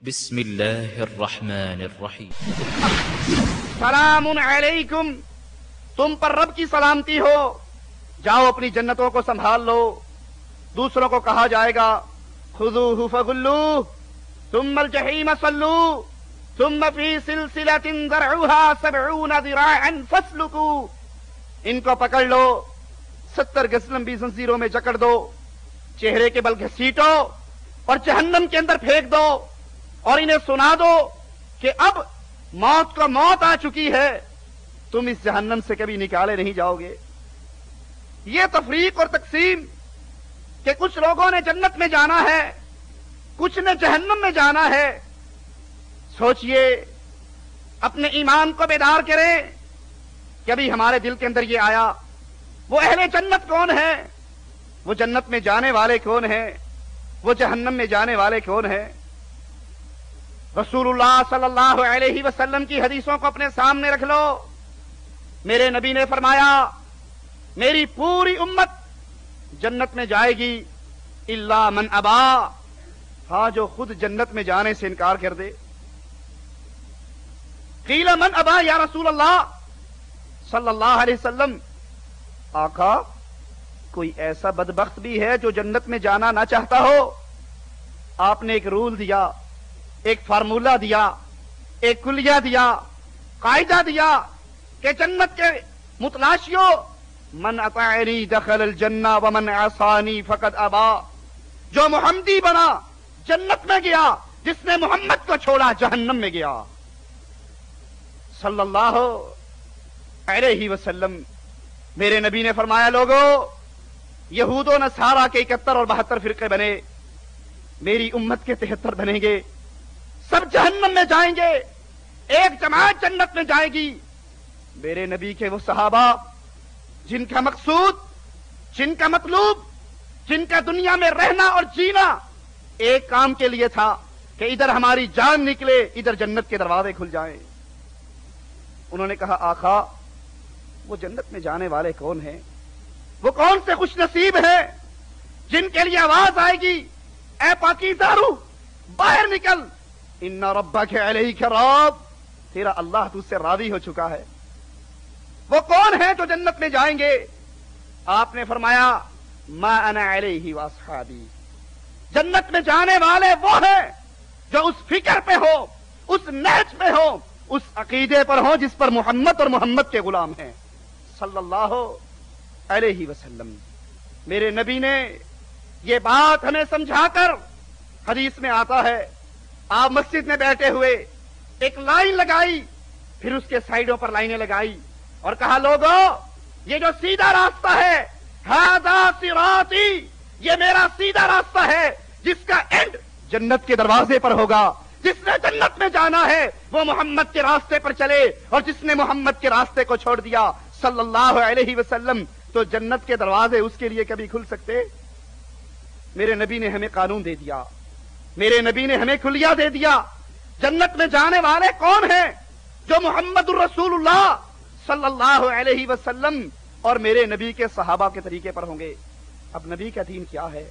بسم اللہ الرحمن الرحیم۔ سلام علیکم، تم پر رب کی سلامتی ہو، جاؤ اپنی جنتوں کو سنبھال لو۔ دوسروں کو کہا جائے گا خذوہ فغلوہ ثم الجحیم صلوہ ثم فی سلسلۃ ذرعها 70 ذراعا فاسلکوہ، ان کو پکڑ لو، 70 گز لمبی زنجیروں میں جکڑ دو، چہرے کے بل گھسیٹو اور جہنم کے اندر پھینک دو، اور انہیں سنا دو کہ اب موت کو موت آ چکی ہے، تم اس جہنم سے کبھی نکالے نہیں جاؤ گے۔ یہ تفریق اور تقسیم کہ کچھ لوگوں نے جنت میں جانا ہے، کچھ نے جہنم میں جانا ہے، سوچئے، اپنے ایمان کو بیدار کریں کہ ابھی ہمارے دل کے اندر یہ آیا وہ اہل جنت کون ہے، وہ جنت میں جانے والے کون ہیں، وہ جہنم میں جانے والے کون ہیں۔ رسول اللہ صلی اللہ علیہ وسلم کی حدیثوں کو اپنے سامنے رکھ لو۔ میرے نبی نے فرمایا میری پوری امت جنت میں جائے گی الا من ابا، ہاں جو خود جنت میں جانے سے انکار کر دے۔ قیل من ابا یا رسول اللہ صلی اللہ علیہ وسلم، آقا کوئی ایسا بدبخت بھی ہے جو جنت میں جانا نہ چاہتا ہو؟ آپ نے ایک رول دیا، ایک فارمولہ دیا، ایک کلیہ دیا، قاعدہ دیا کہ جنت کے متلاشیوں من اطاعنی دخل الجنہ ومن عصانی فقد ابا، جو محمدی بنا جنت میں گیا، جس نے محمد کو چھوڑا جہنم میں گیا صلی اللہ علیہ وسلم۔ میرے نبی نے فرمایا لوگو، یہود و نصارہ کے 71 اور 72 فرقے بنے، میری امت کے 73 بنیں گے، سب جہنم میں جائیں گے، ایک جماعت جنت میں جائے گی۔ میرے نبی کے وہ صحابہ جن کا مقصود، جن کا مطلوب، جن کا دنیا میں رہنا اور جینا ایک کام کے لیے تھا کہ ادھر ہماری جان نکلے، ادھر جنت کے دروازے کھل جائیں، انہوں نے کہا آقا وہ جنت میں جانے والے کون ہیں، وہ کون سے خوش نصیب ہیں جن کے لیے آواز آئے گی اے پاکیزہ روح باہر نکل، ان ربک علیک راض، تیرا اللہ تجھ سے راضی ہو چکا ہے۔ وہ کون ہیں جو جنت میں جائیں گے؟ آپ نے فرمایا ما انا علیہ واصحابی، جنت میں جانے والے وہ ہیں جو اس فکر پہ ہو، اس نہج پہ ہو، اس عقیدے پر ہو جس پر محمد اور محمد کے غلام ہیں صلی اللہ علیہ وسلم۔ میرے نبی نے یہ بات ہمیں سمجھا کر، حدیث میں آتا ہے آپ مسجد میں بیٹھے ہوئے ایک لائن لگائی، پھر اس کے سائیڈوں پر لائنیں لگائی اور کہا لوگو یہ جو سیدھا راستہ ہے ھذا صراطی، یہ میرا سیدھا راستہ ہے جس کا اینڈ جنت کے دروازے پر ہوگا۔ جس نے جنت میں جانا ہے وہ محمد کے راستے پر چلے، اور جس نے محمد کے راستے کو چھوڑ دیا صلی اللہ علیہ وسلم تو جنت کے دروازے اس کے لیے کبھی کھل سکتے؟ میرے نبی نے ہمیں قانون دے دیا، میرے نبی نے ہمیں کلیہ دے دیا۔ جنت میں جانے والے کون ہیں؟ جو محمد الرسول اللہ صلی اللہ علیہ وسلم اور میرے نبی کے صحابہ کے طریقے پر ہوں گے۔ اب نبی کا دین کیا ہے،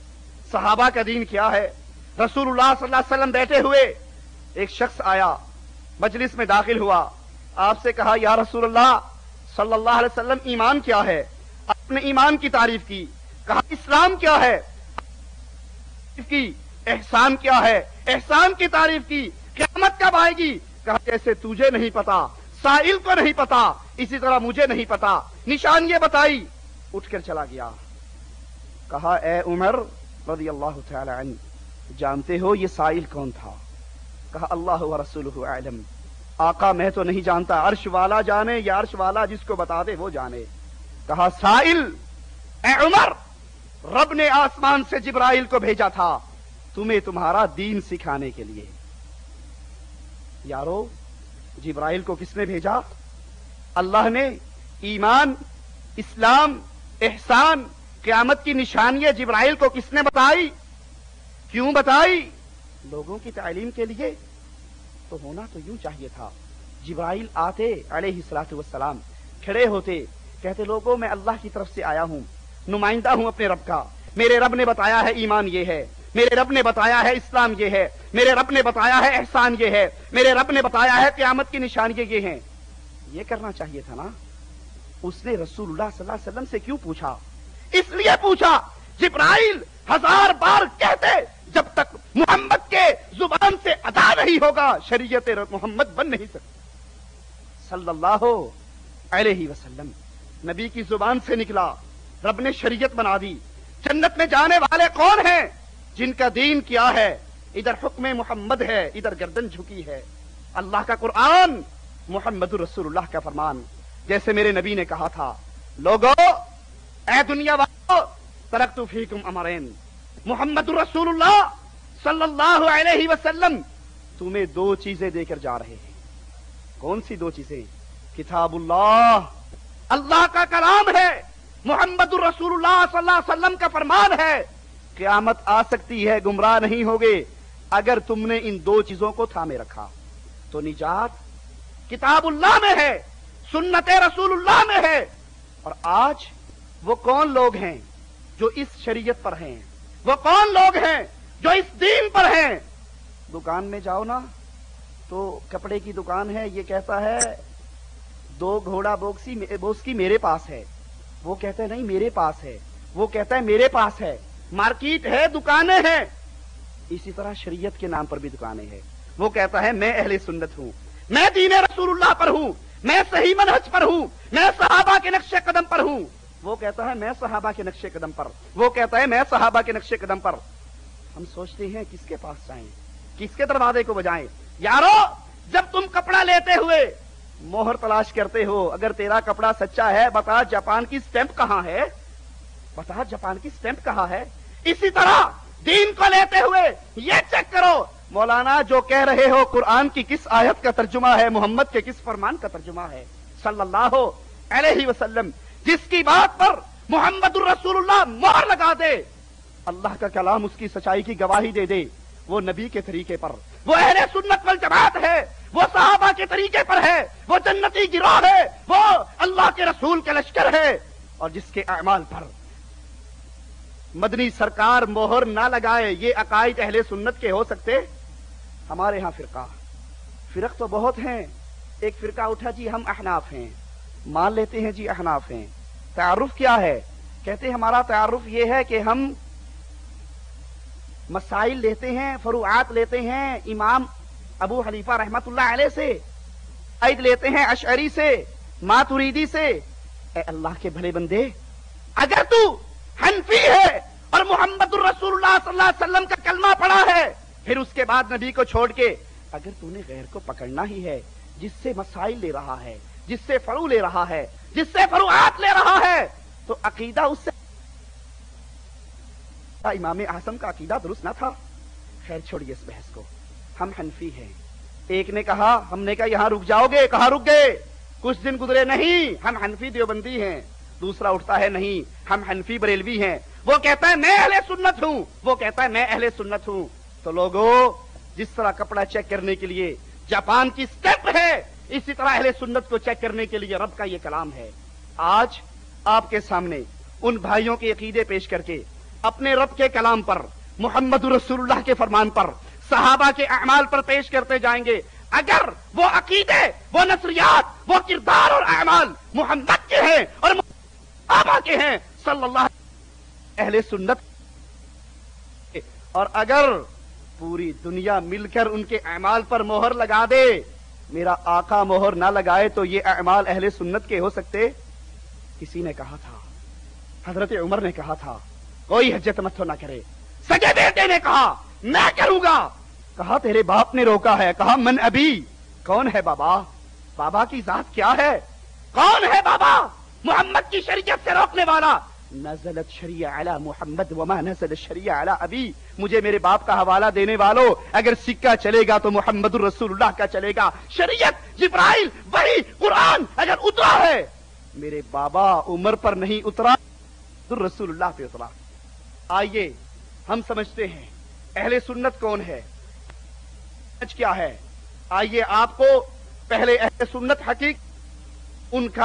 صحابہ کا دین کیا ہے؟ رسول اللہ صلی اللہ علیہ وسلم بیٹھے ہوئے، ایک شخص آیا، مجلس میں داخل ہوا، آپ سے کہا یا رسول اللہ صلی اللہ علیہ وسلم ایمان کیا ہے؟ آپ نے ایمان کی تعریف کی، کہا اسلام کیا ہے؟ کی احسان کیا ہے؟ احسان کی تعریف کی، قیامت کب آئے گی؟ کہا جیسے تجھے نہیں پتا، سائل کو نہیں پتا، اسی طرح مجھے نہیں پتا، نشان یہ بتائی، اٹھ کر چلا گیا۔ کہا اے عمر رضی اللہ تعالی عنہ، جانتے ہو یہ سائل کون تھا؟ کہا اللہ و رسولہ اعلم، آقا میں تو نہیں جانتا، عرش والا جانے یا عرش والا جس کو بتا دے وہ جانے۔ کہا سائل اے عمر، رب نے آسمان سے جبرائیل کو بھیجا تھا تمہیں تمہارا دین سکھانے کے لیے۔ یارو جبرائیل کو کس نے بھیجا؟ اللہ نے۔ ایمان، اسلام، احسان، قیامت کی نشانیاں جبرائیل کو کس نے بتائی؟ کیوں بتائی؟ لوگوں کی تعلیم کے لیے۔ تو ہونا تو یوں چاہیے تھا، جبرائیل آتے علیہ الصلوۃ والسلام، کھڑے ہوتے، کہتے لوگوں میں اللہ کی طرف سے آیا ہوں، نمائندہ ہوں اپنے رب کا، میرے رب نے بتایا ہے ایمان یہ ہے، میرے رب نے بتایا ہے اسلام یہ ہے، میرے رب نے بتایا ہے احسان یہ ہے، میرے رب نے بتایا ہے قیامت کی نشانیاں یہ ہیں، یہ کرنا چاہیے تھا نا۔ اس نے رسول اللہ صلی اللہ علیہ وسلم سے کیوں پوچھا؟ اس لیے پوچھا، جبرائیل 1000 بار کہتے جب تک محمد کے زبان سے ادا نہیں ہوگا شریعت محمد بن نہیں سکتی صلی اللہ علیہ وسلم۔ نبی کی زبان سے نکلا، رب نے شریعت بنا دی۔ جنت میں جانے والے کون ہیں؟ جن کا دین کیا ہے؟ ادھر حکم محمد ہے، ادھر گردن جھکی ہے۔ اللہ کا قرآن، محمد رسول اللہ کا فرمان۔ جیسے میرے نبی نے کہا تھا، لوگو اے دنیا والو، ترکت فیکم امرین، محمد رسول اللہ صلی اللہ علیہ وسلم تمہیں 2 چیزیں دے کر جا رہے ہیں۔ کون سی 2 چیزیں؟ کتاب اللہ، اللہ کا کلام ہے، محمد رسول اللہ صلی اللہ علیہ وسلم کا فرمان ہے۔ قیامت آ سکتی ہے، گمراہ نہیں ہوگے اگر تم نے ان 2 چیزوں کو تھامے رکھا تو نجات کتاب اللہ میں ہے، سنت رسول اللہ میں ہے۔ اور آج وہ کون لوگ ہیں جو اس شریعت پر ہیں؟ وہ کون لوگ ہیں جو اس دین پر ہیں؟ دکان میں جاؤ نا تو کپڑے کی دکان ہے، یہ کہتا ہے 2 گھوڑا بوسکی میرے پاس ہے، وہ کہتا ہے نہیں میرے پاس ہے، وہ کہتا ہے میرے پاس ہے۔ مارکیٹ ہے، دکانیں ہیں، اسی طرح شریعت کے نام پر بھی دکانیں ہیں۔ وہ کہتا ہے میں اہل سنت ہوں، میں دین رسول اللہ پر ہوں، میں صحیح منہج پر ہوں، میں صحابہ کے نقش قدم پر ہوں۔ وہ کہتا ہے میں صحابہ کے نقش قدم پر، وہ کہتا ہے میں صحابہ کے نقش قدم پر۔ ہم سوچتے ہیں کس کے پاس جائیں، کس کے دروازے کو بجائیں؟ یارو، جب تم کپڑا لیتے ہوئے مہر تلاش کرتے ہو، اگر تیرا کپڑا سچا ہے بتا جاپان کی سٹیمپ کہاں ہے، بتا جاپان کی سٹیمپ کہاں ہے۔ اسی طرح دین کو لیتے ہوئے یہ چیک کرو مولانا جو کہہ رہے ہو قرآن کی کس آیت کا ترجمہ ہے، محمد کے کس فرمان کا ترجمہ ہے صلی اللہ علیہ وسلم۔ جس کی بات پر محمد الرسول اللہ مہر لگا دے، اللہ کا کلام اس کی سچائی کی گواہی دے دے، وہ نبی کے طریقے پر، وہ اہل سنت والجماعت ہے، وہ صحابہ کے طریقے پر ہے، وہ جنتی گروہ ہے، وہ اللہ کے رسول کے لشکر ہے۔ اور جس کے اعمال پر مدنی سرکار مہر نہ لگائے، یہ عقائد اہل سنت کے ہو سکتے؟ ہمارے ہاں فرق تو بہت ہیں۔ ایک فرقہ اٹھا جی ہم احناف ہیں، مان لیتے ہیں جی احناف ہیں۔ تعارف کیا ہے؟ کہتے ہیں ہمارا تعارف یہ ہے کہ ہم مسائل لیتے ہیں، فروعات لیتے ہیں امام ابو حنیفہ رحمت اللہ علیہ سے، عید لیتے ہیں اشعری سے، ماتریدی سے۔ اے اللہ کے بھلے بندے، اگر تو حنفی ہے اور محمد الرسول اللہ صلی اللہ علیہ وسلم کا کلمہ پڑھا ہے، پھر اس کے بعد نبی کو چھوڑ کے اگر تو نے غیر کو پکڑنا ہی ہے، جس سے مسائل لے رہا ہے، جس سے فروع لے رہا ہے، جس سے فروعات لے رہا ہے، تو عقیدہ اس سے امام اعظم کا عقیدہ درست نہ تھا۔ خیر چھوڑیے اس بحث کو، ہم حنفی ہیں۔ ایک نے کہا، ہم نے کہا یہاں رک جاؤ گے؟ کہاں رک گئے؟ کچھ دن گزرے، نہیں ہم حنفی دیوبندی ہیں۔ دوسرا اٹھتا ہے، نہیں ہم حنفی بریلوی ہیں۔ وہ کہتا ہے میں اہل سنت ہوں، وہ کہتا ہے میں اہل سنت ہوں۔ تو لوگوں، جس طرح کپڑا چیک کرنے کے لیے جاپان کی سٹیپ ہے، اسی طرح اہل سنت کو چیک کرنے کے لیے رب کا یہ کلام ہے۔ آج آپ کے سامنے ان بھائیوں کے عقیدے پیش کر کے اپنے رب کے کلام پر، محمد رسول اللہ کے فرمان پر، صحابہ کے اعمال پر پیش کرتے جائیں گے۔ اگر وہ عقیدے، وہ نظریات، وہ کردار اور اعمال محمد کے ہیں اور صحابہ کے ہیں صلی اللہ اہل سنت، اور اگر پوری دنیا مل کر ان کے اعمال پر مہر لگا دے، میرا آقا مہر نہ لگائے تو یہ اعمال اہل سنت کے ہو سکتے؟ کسی نے کہا تھا، حضرت عمر نے کہا تھا کوئی حج تمتع نہ کرے۔ سگے بیٹے نے کہا میں کروں گا، کہا تیرے باپ نے روکا ہے، کہا من ابی، کون ہے بابا؟ بابا کی ذات کیا ہے؟ کون ہے بابا محمد کی شریعت سے روکنے والا؟ نزلت شریعہ علی محمد وما نزل شریعہ علی ابی، مجھے میرے باپ کا حوالہ دینے والوں، اگر سکہ چلے گا تو محمد الرسول اللہ کا چلے گا۔ شریعت، جبرائیل، وحی، قرآن اگر اترا ہے میرے بابا عمر پر نہیں اترا، تو رسول اللہ پہ اترا۔ آئیے ہم سمجھتے ہیں اہل سنت کون ہے، کیا ہے۔ آئیے آپ کو پہلے اہل سنت حقیقت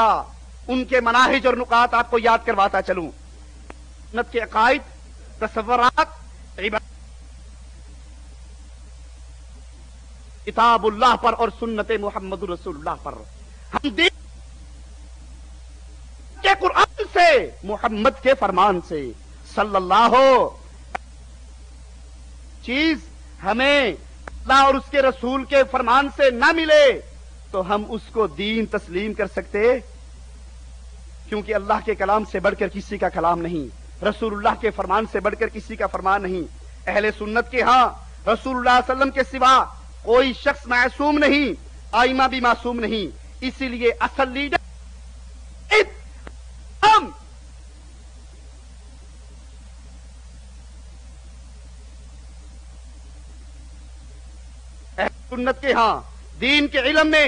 ان کے مناہج اور نکات آپ کو یاد کرواتا چلوں۔ سنت کے عقائد، تصورات، عبادت کتاب اللہ پر اور سنت محمد رسول اللہ پر. ہم دین کے قرآن سے، محمد کے فرمان سے صلی اللہ ہو چیز ہمیں اللہ اور اس کے رسول کے فرمان سے نہ ملے تو ہم اس کو دین تسلیم کر سکتے؟ کیونکہ اللہ کے کلام سے بڑھ کر کسی کا کلام نہیں، رسول اللہ کے فرمان سے بڑھ کر کسی کا فرمان نہیں. اہل سنت کے ہاں رسول اللہ صلی اللہ علیہ وسلم کے سوا کوئی شخص معصوم نہیں، آئمہ بھی معصوم نہیں. اسی لیے اصل لیڈر ہم اہل سنت کے ہاں دین کے علم میں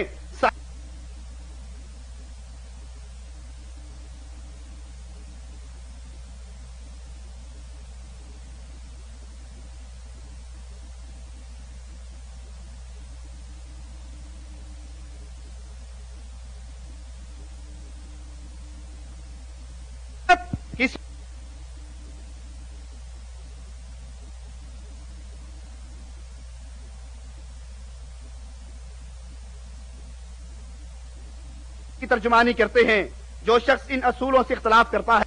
کس کی ترجمانی کرتے ہیں. جو شخص ان اصولوں سے اختلاف کرتا ہے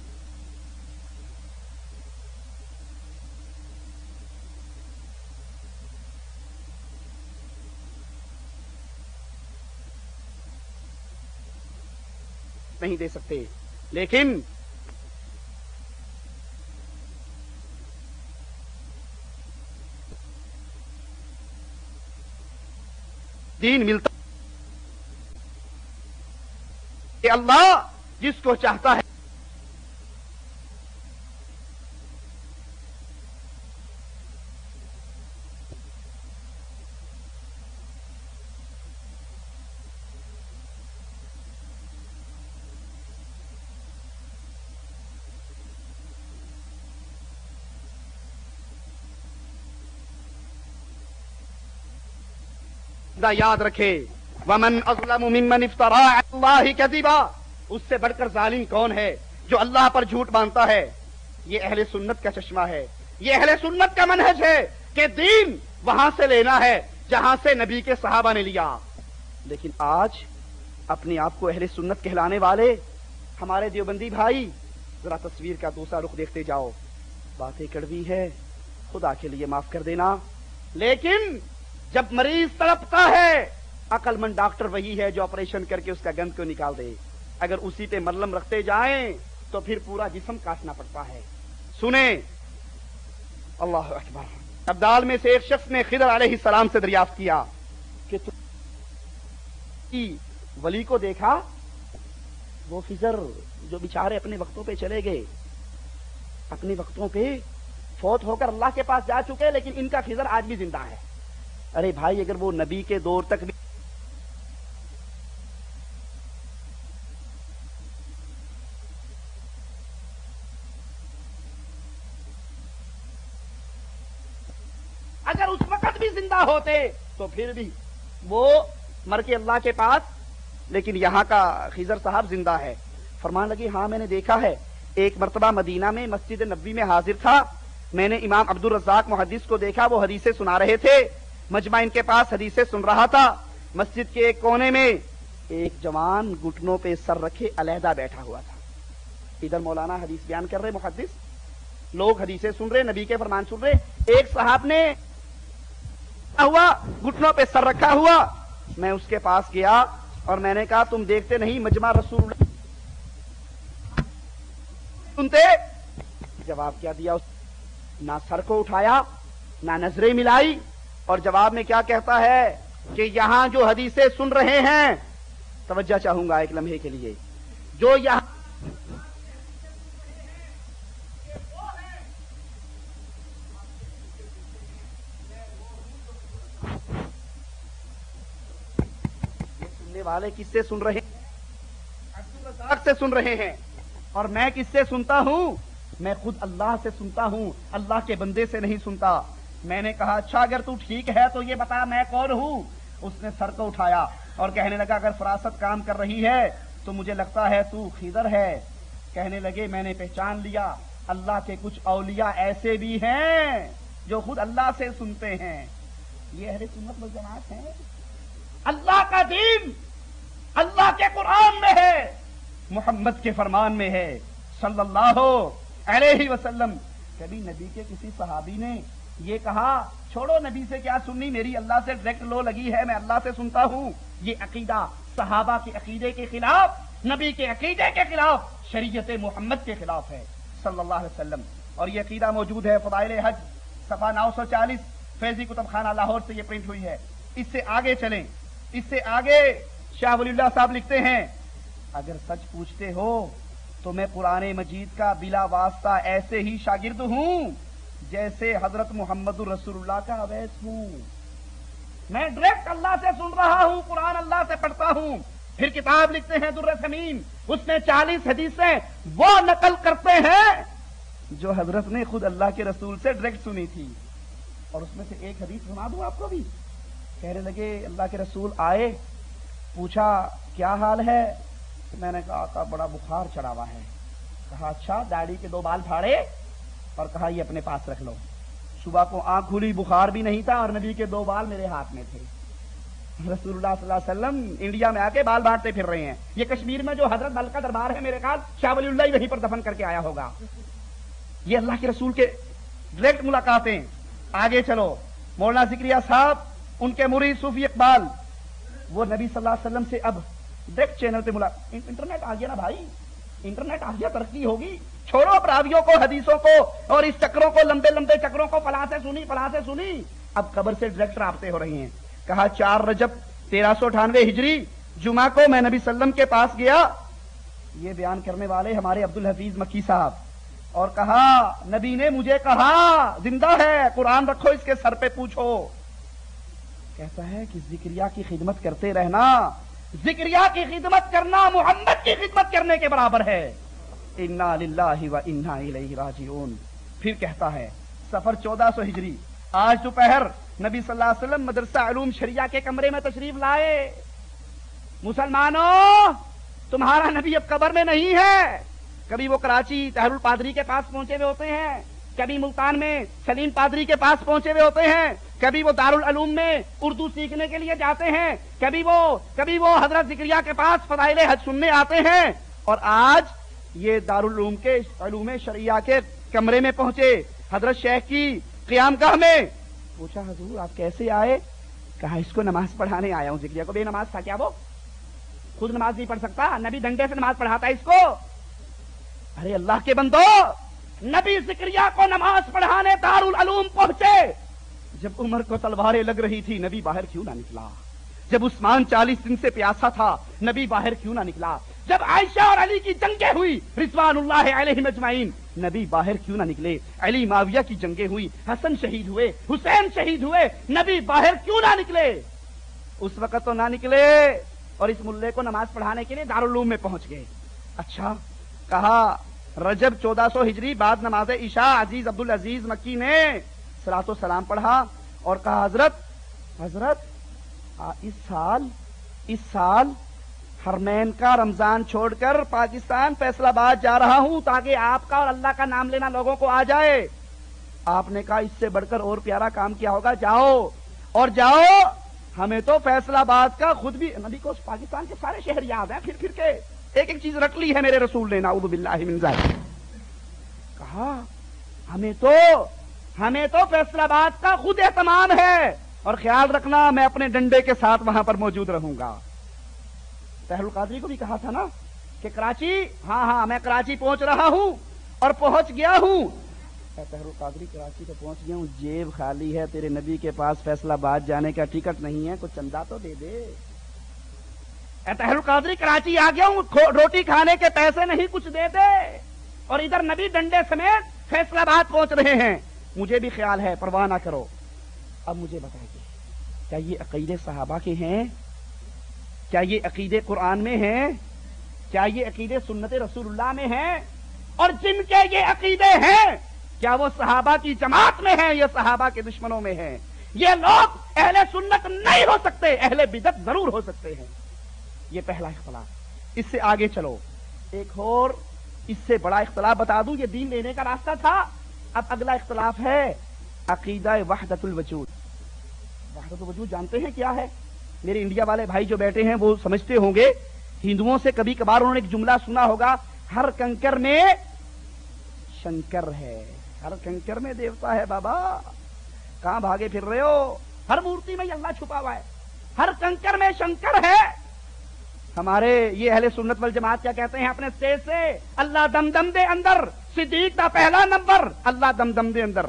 نہیں دے سکتے، لیکن دین ملتا کہ اللہ جس کو چاہتا ہے یاد رکھے. ومن اظلم ممن افترى على الله كذبا، اس سے بڑھ کر ظالم کون ہے جو اللہ پر جھوٹ باندھتا ہے. یہ اہل سنت کا چشمہ ہے، یہ اہل سنت کا منہج ہے کہ دین وہاں سے لینا ہے جہاں سے نبی کے صحابہ نے لیا. لیکن آج اپنے آپ کو اہل سنت کہلانے والے ہمارے دیوبندی بھائی ذرا تصویر کا دوسرا رخ دیکھتے جاؤ. باتیں کڑوی ہے، خدا کے لیے معاف کر دینا، لیکن جب مریض تڑپتا ہے عقل مند ڈاکٹر وہی ہے جو آپریشن کر کے اس کا گند کو نکال دے. اگر اسی پہ مرلم رکھتے جائیں تو پھر پورا جسم کاٹنا پڑتا ہے. سنیں، اللہ اکبر. ابدال میں سے ایک شخص نے خضر علیہ السلام سے دریافت کیا کہ ولی کو دیکھا؟ وہ خضر جو بیچارے اپنے وقتوں پہ چلے گئے، اپنے وقتوں پہ فوت ہو کر اللہ کے پاس جا چکے، لیکن ان کا خضر آج بھی زندہ ہے. ارے بھائی، اگر وہ نبی کے دور تک بھی اگر اس وقت بھی زندہ ہوتے تو پھر بھی وہ مر کے اللہ کے پاس، لیکن یہاں کا خضر صاحب زندہ ہے. فرمان لگی ہاں میں نے دیکھا ہے، ایک مرتبہ مدینہ میں مسجد نبوی میں حاضر تھا، میں نے امام عبد الرزاق محدث کو دیکھا، وہ حدیثیں سنا رہے تھے، مجمع ان کے پاس حدیثیں سن رہا تھا. مسجد کے ایک کونے میں ایک جوان گھٹنوں پہ سر رکھے علیحدہ بیٹھا ہوا تھا. ادھر مولانا حدیث بیان کر رہے، محدث لوگ حدیثیں سن رہے، نبی کے فرمان سن رہے. ایک صاحب نے ہوا گھٹنوں پہ سر رکھا ہوا. میں اس کے پاس گیا اور میں نے کہا تم دیکھتے نہیں مجمع رسول اللہ سنتے؟ جواب کیا دیا؟ نہ سر کو اٹھایا نہ نظریں ملائی، اور جواب میں کیا کہتا ہے کہ یہاں جو حدیثیں سن رہے ہیں، توجہ چاہوں گا ایک لمحے کے لیے، جو یہاں سننے والے کس سے سن رہے ہیں؟ عبدالرزاق سے سن رہے ہیں. اور میں کس سے سنتا ہوں؟ میں خود اللہ سے سنتا ہوں، اللہ کے بندے سے نہیں سنتا. میں نے کہا اچھا اگر تو ٹھیک ہے تو یہ بتا میں کون ہوں؟ اس نے سر کو اٹھایا اور کہنے لگا اگر فراست کام کر رہی ہے تو مجھے لگتا ہے تو خضر ہے. کہنے لگے میں نے پہچان لیا، اللہ کے کچھ اولیاء ایسے بھی ہیں جو خود اللہ سے سنتے ہیں. یہ اہل سنت والجماعت ہیں. اللہ کا دین اللہ کے قرآن میں ہے، محمد کے فرمان میں ہے صلی اللہ علیہ وسلم. کبھی نبی کے کسی صحابی نے یہ کہا چھوڑو نبی سے کیا سننی، میری اللہ سے ڈائریکٹ لو لگی ہے، میں اللہ سے سنتا ہوں؟ یہ عقیدہ صحابہ کے عقیدے کے خلاف، نبی کے عقیدے کے خلاف، شریعت محمد کے خلاف ہے صلی اللہ علیہ وسلم. اور یہ عقیدہ موجود ہے فضائل حج صفحہ 940 فیضی کتب خانہ لاہور سے یہ پرنٹ ہوئی ہے. اس سے آگے چلیں، اس سے آگے شاہ ولی اللہ صاحب لکھتے ہیں اگر سچ پوچھتے ہو تو میں قرآن مجید کا بلا واسطہ ایسے ہی شاگرد ہوں جیسے حضرت محمد رسول اللہ کا اویس ہوں. میں ڈائریکٹ اللہ سے سن رہا ہوں، قرآن اللہ سے پڑھتا ہوں. پھر کتاب لکھتے ہیں در ثمین، اس میں 40 حدیثیں وہ نقل کرتے ہیں جو حضرت نے خود اللہ کے رسول سے ڈائریکٹ سنی تھی. اور اس میں سے ایک حدیث سنا دوں آپ کو بھی. کہنے لگے اللہ کے رسول آئے، پوچھا کیا حال ہے؟ میں نے کہا آقا بڑا بخار چڑھا ہوا ہے. کہا اچھا، داڑھی کے 2 بال پھاڑے اور کہا یہ اپنے پاس رکھ لو. صبح کو آنکھ کھلی، بخار بھی نہیں تھا اور نبی کے 2 بال میرے ہاتھ میں تھے. رسول اللہ صلی اللہ علیہ وسلم انڈیا میں آ کے بال بانٹتے پھر رہے ہیں. یہ کشمیر میں جو حضرت بل کا دربار ہے میرے خیال شاہ ولی اللہ وہیں پر دفن کر کے آیا ہوگا. یہ اللہ کے رسول کے ڈائریکٹ ملاقاتیں. آگے چلو، مولانا ذکریہ صاحب ان کے مرید صوفی اقبال، وہ نبی صلی اللہ علیہ وسلم سے اب ڈائریکٹ چینل پہ انٹرنیٹ آ گیا نا بھائی، انٹرنیٹ آ گیا، ترقی ہوگی. چھوڑو اب راویوں کو، حدیثوں کو اور اس چکروں کو، لمبے لمبے چکروں کو، فلاں سے سنی فلاں سے سنی. اب قبر سے ڈائریکٹ رابطے ہو رہے ہیں. کہا 4 رجب 1398 ہجری جمعہ کو میں نبی صلی اللہ علیہ وسلم کے پاس گیا. یہ بیان کرنے والے ہمارے عبدالحفیظ مکی صاحب. اور کہا نبی نے مجھے کہا زندہ ہے، قرآن رکھو اس کے سر پہ پوچھو. کہتا ہے کہ ذکریہ کی خدمت کرتے رہنا، ذکریہ کی خدمت کرنا محمد کی خدمت کرنے کے برابر ہے. انا للہ و انا الیہ راجعون. پھر کہتا ہے سفر 1400 ہجری آج دوپہر نبی صلی اللہ علیہ وسلم مدرسہ علوم شریعہ کے کمرے میں تشریف لائے. مسلمانوں تمہارا نبی اب قبر میں نہیں ہے. کبھی وہ کراچی طاہر الپادری کے پاس پہنچے ہوئے ہوتے ہیں، کبھی ملتان میں سلیم پادری کے پاس پہنچے ہوئے ہوتے ہیں، کبھی وہ دارالعلوم میں اردو سیکھنے کے لیے جاتے ہیں، کبھی وہ حضرت ذکریہ کے پاس فضائل حج سننے آتے ہیں. اور آج یہ دارالعلوم کے علوم شریعہ کے کمرے میں پہنچے، حضرت شیخ کی قیام گاہ میں. پوچھا حضور آپ کیسے آئے؟ کہا اس کو نماز پڑھانے آیا ہوں. ذکریہ کو بے نماز تھا کیا؟ وہ خود نماز نہیں پڑھ سکتا، نبی ڈنڈے سے نماز پڑھاتا ہے اس کو. ارے اللہ کے بندو، نبی ذکریہ کو نماز پڑھانے دارالعلوم پہنچے. جب عمر کو تلواریں لگ رہی تھی نبی باہر کیوں نہ نکلا؟ جب عثمان 40 دن سے پیاسا تھا نبی باہر کیوں نہ نکلا؟ جب عائشہ اور علی کی جنگیں ہوئی رضوان اللہ علیہم اجمعین نبی باہر کیوں نہ نکلے؟ علی معاویہ کی جنگیں ہوئی، حسن شہید ہوئے، حسین شہید ہوئے، نبی باہر کیوں نہ نکلے؟ اس وقت تو نہ نکلے اور اس ملے کو نماز پڑھانے کے لیے دارالعلوم میں پہنچ گئے. اچھا، کہا رجب 1400 ہجری بعد نماز عشاء عزیز عبدالعزیز مکی نے صلاۃ و سلام پڑھا اور کہا حضرت اس سال حرمین کا رمضان چھوڑ کر پاکستان فیصل آباد جا رہا ہوں تاکہ آپ کا اور اللہ کا نام لینا لوگوں کو آ جائے. آپ نے کہا اس سے بڑھ کر اور پیارا کام کیا ہوگا، جاؤ اور جاؤ. ہمیں تو فیصل آباد کا خود بھی، نبی کو پاکستان کے سارے شہر یاد ہیں، پھر کے ایک ایک چیز رکھ لی ہے میرے رسول نے، نعوذ باللہ من ذالک. کہا ہمیں تو فیصل آباد کا خود اہتمام ہے اور خیال رکھنا میں اپنے ڈنڈے کے ساتھ وہاں پر موجود رہوں گا. طاہر القادری کو بھی کہا تھا نا کہ کراچی، ہاں میں کراچی پہنچ رہا ہوں اور پہنچ گیا ہوں. طاہر القادری کراچی تو پہنچ گیا ہوں، جیب خالی ہے، تیرے نبی کے پاس فیصل آباد جانے کا ٹکٹ نہیں ہے، کچھ چندہ تو دے دے. طاہر القادری کراچی آ گیا ہوں، روٹی کھانے کے پیسے نہیں، کچھ دے دے. اور ادھر نبی ڈنڈے سمیت فیصل آباد پہنچ رہے ہیں. مجھے بھی خیال ہے، پرواہ نہ کرو. اب مجھے بتائیے کیا یہ عقیدے صحابہ کے ہیں؟ کیا یہ عقیدے قرآن میں ہیں؟ کیا یہ عقیدے سنت رسول اللہ میں ہیں؟ اور جن کے یہ عقیدے ہیں کیا وہ صحابہ کی جماعت میں ہیں یا صحابہ کے دشمنوں میں ہیں؟ یہ لوگ اہل سنت نہیں ہو سکتے، اہل بدعت ضرور ہو سکتے ہیں. یہ پہلا اختلاف. اس سے آگے چلو، ایک اور اس سے بڑا اختلاف بتا دوں، یہ دین لینے کا راستہ تھا. اب اگلا اختلاف ہے عقیدہ وحدت الوجود. وحدت الوجود جانتے ہیں کیا ہے؟ میرے انڈیا والے بھائی جو بیٹھے ہیں وہ سمجھتے ہوں گے، ہندوؤں سے کبھی کبھار انہوں نے ایک جملہ سنا ہوگا، ہر کنکر میں شنکر ہے، ہر کنکر میں دیوتا ہے۔ بابا کہاں بھاگے پھر رہے ہو؟ ہر مورتی میں اللہ چھپا ہوا ہے، ہر کنکر میں شنکر ہے۔ ہمارے یہ اہل سنت والجماعت کیا کہتے ہیں اپنے اسٹیج سے؟ اللہ دم دم دے اندر، صدیق دا پہلا نمبر، اللہ دم دم دے اندر۔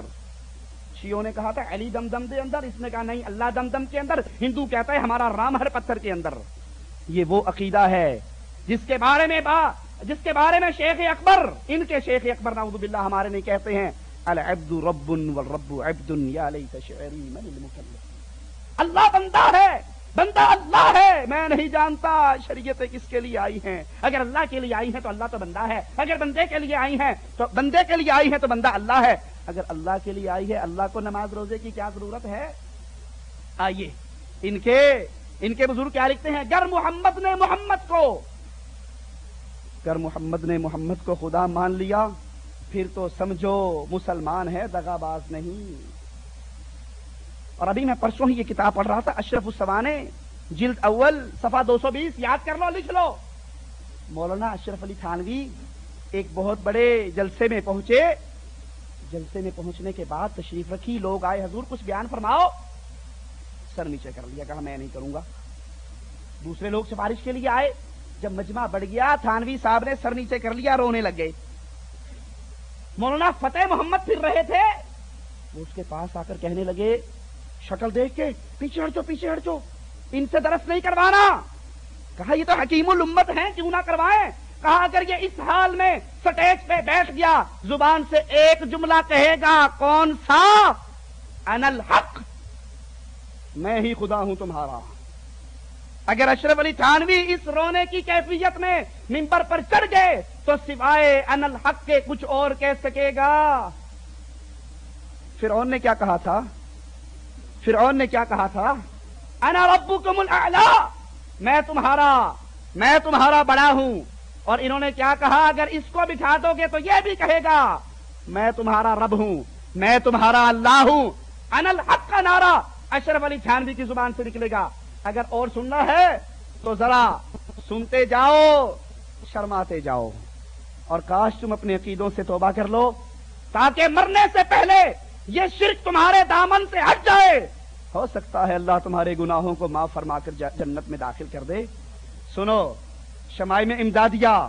شیعوں نے کہا تھا علی دم دم دے اندر، اس نے کہا نہیں اللہ دم دم کے اندر۔ ہندو کہتا ہے ہمارا رام ہر پتھر کے اندر۔ یہ وہ عقیدہ ہے جس کے بارے میں شیخ اکبر، ان کے شیخ اکبر نعوذ باللہ ہمارے نہیں کہتے ہیں العبد رب والرب عبد یا لیت شعری من المکلف۔ اللہ بندہ ہے، بندہ اللہ ہے، میں نہیں جانتا شریعتیں کس کے لیے آئی ہیں۔ اگر اللہ کے لیے آئی ہیں تو اللہ تو بندہ ہے، اگر بندے کے لیے آئی ہیں تو بندہ اللہ ہے۔ اگر اللہ کے لیے آئی ہے، اللہ کو نماز روزے کی کیا ضرورت ہے؟ آئیے ان کے بزرگ کیا لکھتے ہیں؟ گر محمد نے محمد کو خدا مان لیا، پھر تو سمجھو مسلمان ہے، دغا باز نہیں۔ اور ابھی میں پرسوں ہی یہ کتاب پڑھ رہا تھا، اشرف السوانے جلد اول صفحہ 220، یاد کر لو، لکھ لو۔ مولانا اشرف علی تھانوی ایک بہت بڑے جلسے میں پہنچے، جلسے میں پہنچنے کے بعد تشریف رکھی، لوگ آئے، حضور کچھ بیان فرماؤ، سر نیچے کر لیا، کہا میں نہیں کروں گا۔ دوسرے لوگ سفارش کے لیے آئے، جب مجمع بڑھ گیا تھانوی صاحب نے سر نیچے کر لیا، رونے لگ گئے۔ مولانا فتح محمد پھر رہے تھے، وہ اس کے پاس آ کر کہنے لگے شکل دیکھ کے پیچھے ہٹ جاؤ، ان سے درس نہیں کروانا۔ کہا یہ تو حکیم الامت ہیں، کیوں نہ کروائیں؟ کہا اگر یہ اس حال میں سٹیج پہ بیٹھ گیا، زبان سے ایک جملہ کہے گا، کون سا؟ انا الحق، میں ہی خدا ہوں تمہارا۔ اگر اشرف علی تھانوی اس رونے کی کیفیت میں منبر پر چڑھ گئے تو سوائے انا الحق کے کچھ اور کہہ سکے گا؟ فرعون نے کیا کہا تھا؟ انا ربکم الاعلی، میں تمہارا بڑا ہوں۔ اور انہوں نے کیا کہا؟ اگر اس کو بٹھا دو گے تو یہ بھی کہے گا میں تمہارا رب ہوں، میں تمہارا اللہ ہوں۔ انا الحق کا نعرہ اشرف علی تھانوی کی زبان سے نکلے گا۔ اگر اور سننا ہے تو ذرا سنتے جاؤ، شرماتے جاؤ، اور کاش تم اپنے عقیدوں سے توبہ کر لو تاکہ مرنے سے پہلے یہ شرک تمہارے دامن سے ہٹ جائے۔ ہو سکتا ہے اللہ تمہارے گناہوں کو معاف فرما کر جنت میں داخل کر دے۔ سنو شمائم امدادیہ،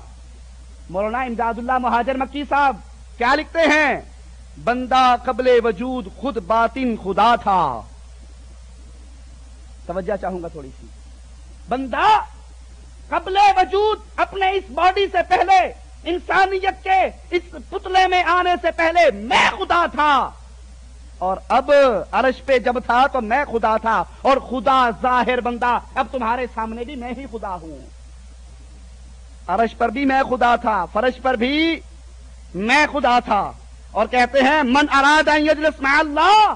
مولانا امداد اللہ مہاجر مکی صاحب کیا لکھتے ہیں؟ بندہ قبل وجود خود باطن خدا تھا۔ توجہ چاہوں گا تھوڑی سی۔ بندہ قبل وجود، اپنے اس باڈی سے پہلے، انسانیت کے اس پتلے میں آنے سے پہلے میں خدا تھا، اور اب عرش پہ جب تھا تو میں خدا تھا، اور خدا ظاہر بندہ اب تمہارے سامنے بھی میں ہی خدا ہوں۔ عرش پر بھی میں خدا تھا، فرش پر بھی میں خدا تھا۔ اور کہتے ہیں من اراد ان یجلس مع اللہ،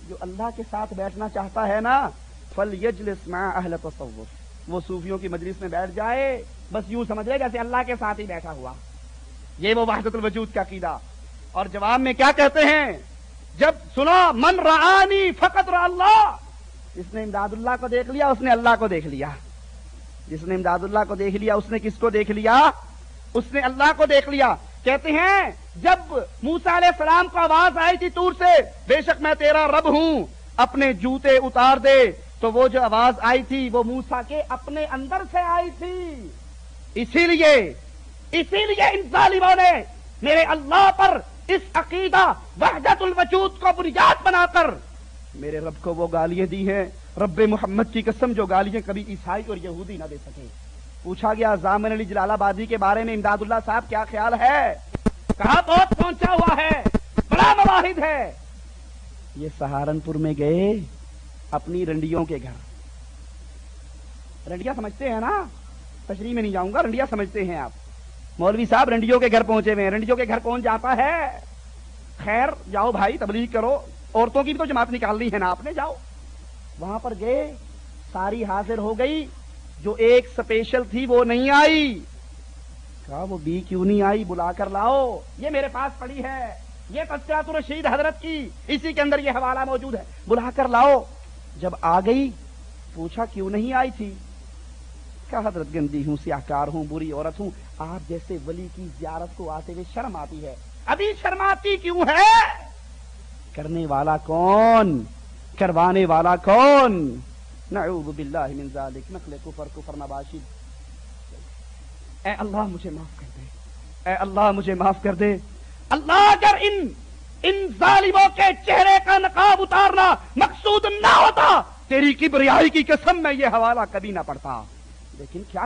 جو اللہ کے ساتھ بیٹھنا چاہتا ہے نا، فلیجلس مع اہل تصوف، وہ صوفیوں کی مجلس میں بیٹھ جائے، بس یوں سمجھ لے جیسے اللہ کے ساتھ ہی بیٹھا ہوا۔ یہ وہ وحدت الوجود کا عقیدہ۔ اور جواب میں کیا کہتے ہیں؟ جب سنو من رآنی فقط رأى اللہ، جس نے امداد اللہ کو دیکھ لیا اس نے اللہ کو دیکھ لیا، جس نے امداد اللہ کو دیکھ لیا اس نے کس کو دیکھ لیا؟ اس نے اللہ کو دیکھ لیا۔ کہتے ہیں جب موسیٰ علیہ السلام کو آواز آئی تھی طور سے، بے شک میں تیرا رب ہوں، اپنے جوتے اتار دے، تو وہ جو آواز آئی تھی وہ موسیٰ کے اپنے اندر سے آئی تھی۔ اسی لیے ان ظالموں نے میرے اللہ پر اس عقیدہ وحدت الوجود کو بنیاد بنا کر میرے رب کو وہ گالیاں دی ہیں، رب محمد کی قسم جو گالیاں کبھی عیسائی اور یہودی نہ دے سکے۔ پوچھا گیا ضامن علی جلال آبادی کے بارے میں امداد اللہ صاحب کیا خیال ہے؟ کہا بہت پہنچا ہوا ہے، بڑا مواحد ہے۔ یہ سہارنپور میں گئے اپنی رنڈیوں کے گھر، رنڈیاں سمجھتے ہیں نا، تشریح میں نہیں جاؤں گا، رنڈیاں سمجھتے ہیں آپ۔ مولوی صاحب رنڈیوں کے گھر پہنچے ہوئے ہیں، رنڈیوں کے گھر کون جاتا ہے؟ خیر جاؤ بھائی تبلیغ کرو، عورتوں کی بھی تو جماعت نکالنی ہے نا آپ نے، جاؤ۔ وہاں پر گئے، ساری حاضر ہو گئی، جو ایک سپیشل تھی وہ نہیں آئی۔ کہا وہ بھی کیوں نہیں آئی؟ بلا کر لاؤ، یہ میرے پاس پڑی ہے، یہ تذکرۃ الرشید حضرت کی، اسی کے اندر یہ حوالہ موجود ہے، بلا کر لاؤ۔ جب آ گئی پوچھا کیوں نہیں آئی تھی؟ کہا حضرت گندی ہوں، سیاہکار ہوں، بری عورت ہوں، آپ جیسے ولی کی زیارت کو آتے ہوئے شرم آتی ہے۔ ابھی شرماتی کیوں ہے؟ کرنے والا کون؟ کروانے والا کون؟ نعوذ باللہ من ذالک، نقل کفر نباشد۔ اے اللہ مجھے معاف کر دے، اے اللہ مجھے معاف کر دے۔ اللہ اگر ان ظالموں کے چہرے کا نقاب اتارنا مقصود نہ ہوتا، تیری کبریائی کی قسم میں یہ حوالہ کبھی نہ پڑتا۔ لیکن کیا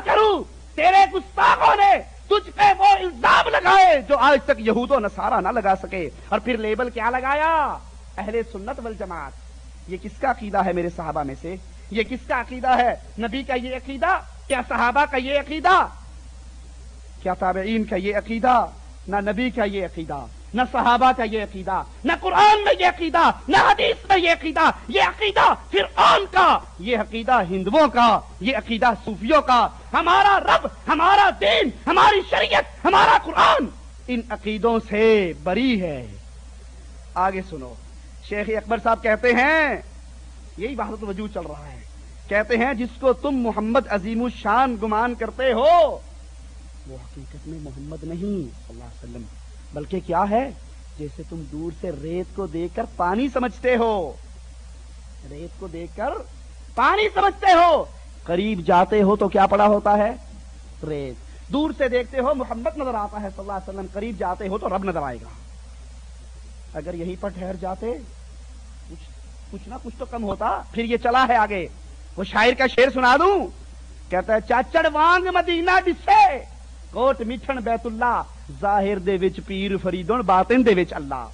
کروں؟ تیرے گستاخوں نے تجھ پہ وہ الزام لگائے جو آج تک یہود و نصارہ نہ لگا سکے، اور پھر لیبل کیا لگایا؟ اہل سنت والجماعت۔ یہ کس کا عقیدہ ہے میرے صحابہ میں سے؟ یہ کس کا عقیدہ ہے؟ نبی کا یہ عقیدہ؟ کیا صحابہ کا یہ عقیدہ؟ کیا تابعین کا یہ عقیدہ؟ نہ نبی کا یہ عقیدہ، نہ صحابہ کا یہ عقیدہ، نہ قرآن میں یہ عقیدہ، نہ حدیث میں یہ عقیدہ۔ یہ عقیدہ فرعون کا، یہ عقیدہ ہندوؤں کا، یہ عقیدہ صوفیوں کا۔ ہمارا رب، ہمارا دین، ہماری شریعت، ہمارا قرآن ان عقیدوں سے بری ہے۔ آگے سنو، شیخ اکبر صاحب کہتے ہیں، یہی وحدت وجود چل رہا ہے، کہتے ہیں جس کو تم محمد عظیم الشان گمان کرتے ہو وہ حقیقت میں محمد نہیں صلی اللہ علیہ وسلم، بلکہ کیا ہے؟ جیسے تم دور سے ریت کو دیکھ کر پانی سمجھتے ہو، ریت کو دیکھ کر پانی سمجھتے ہو، قریب جاتے ہو تو کیا پڑا ہوتا ہے؟ ریت۔ دور سے دیکھتے ہو محمد نظر آتا ہے صلی اللہ علیہ وسلم، قریب جاتے ہو تو رب نظر آئے گا۔ اگر یہیں پر ٹھہر جاتے کچھ نہ کچھ تو کم ہوتا۔ پھر یہ چلا ہے آگے، وہ شاعر کا شعر سنا دوں، کہتا ہے چاچڑ وانگ مدینہ ڈسے کوٹ میٹھن بیت اللہ، ظاہر دے وچ پیر فریدن باطن دے وچ اللہ۔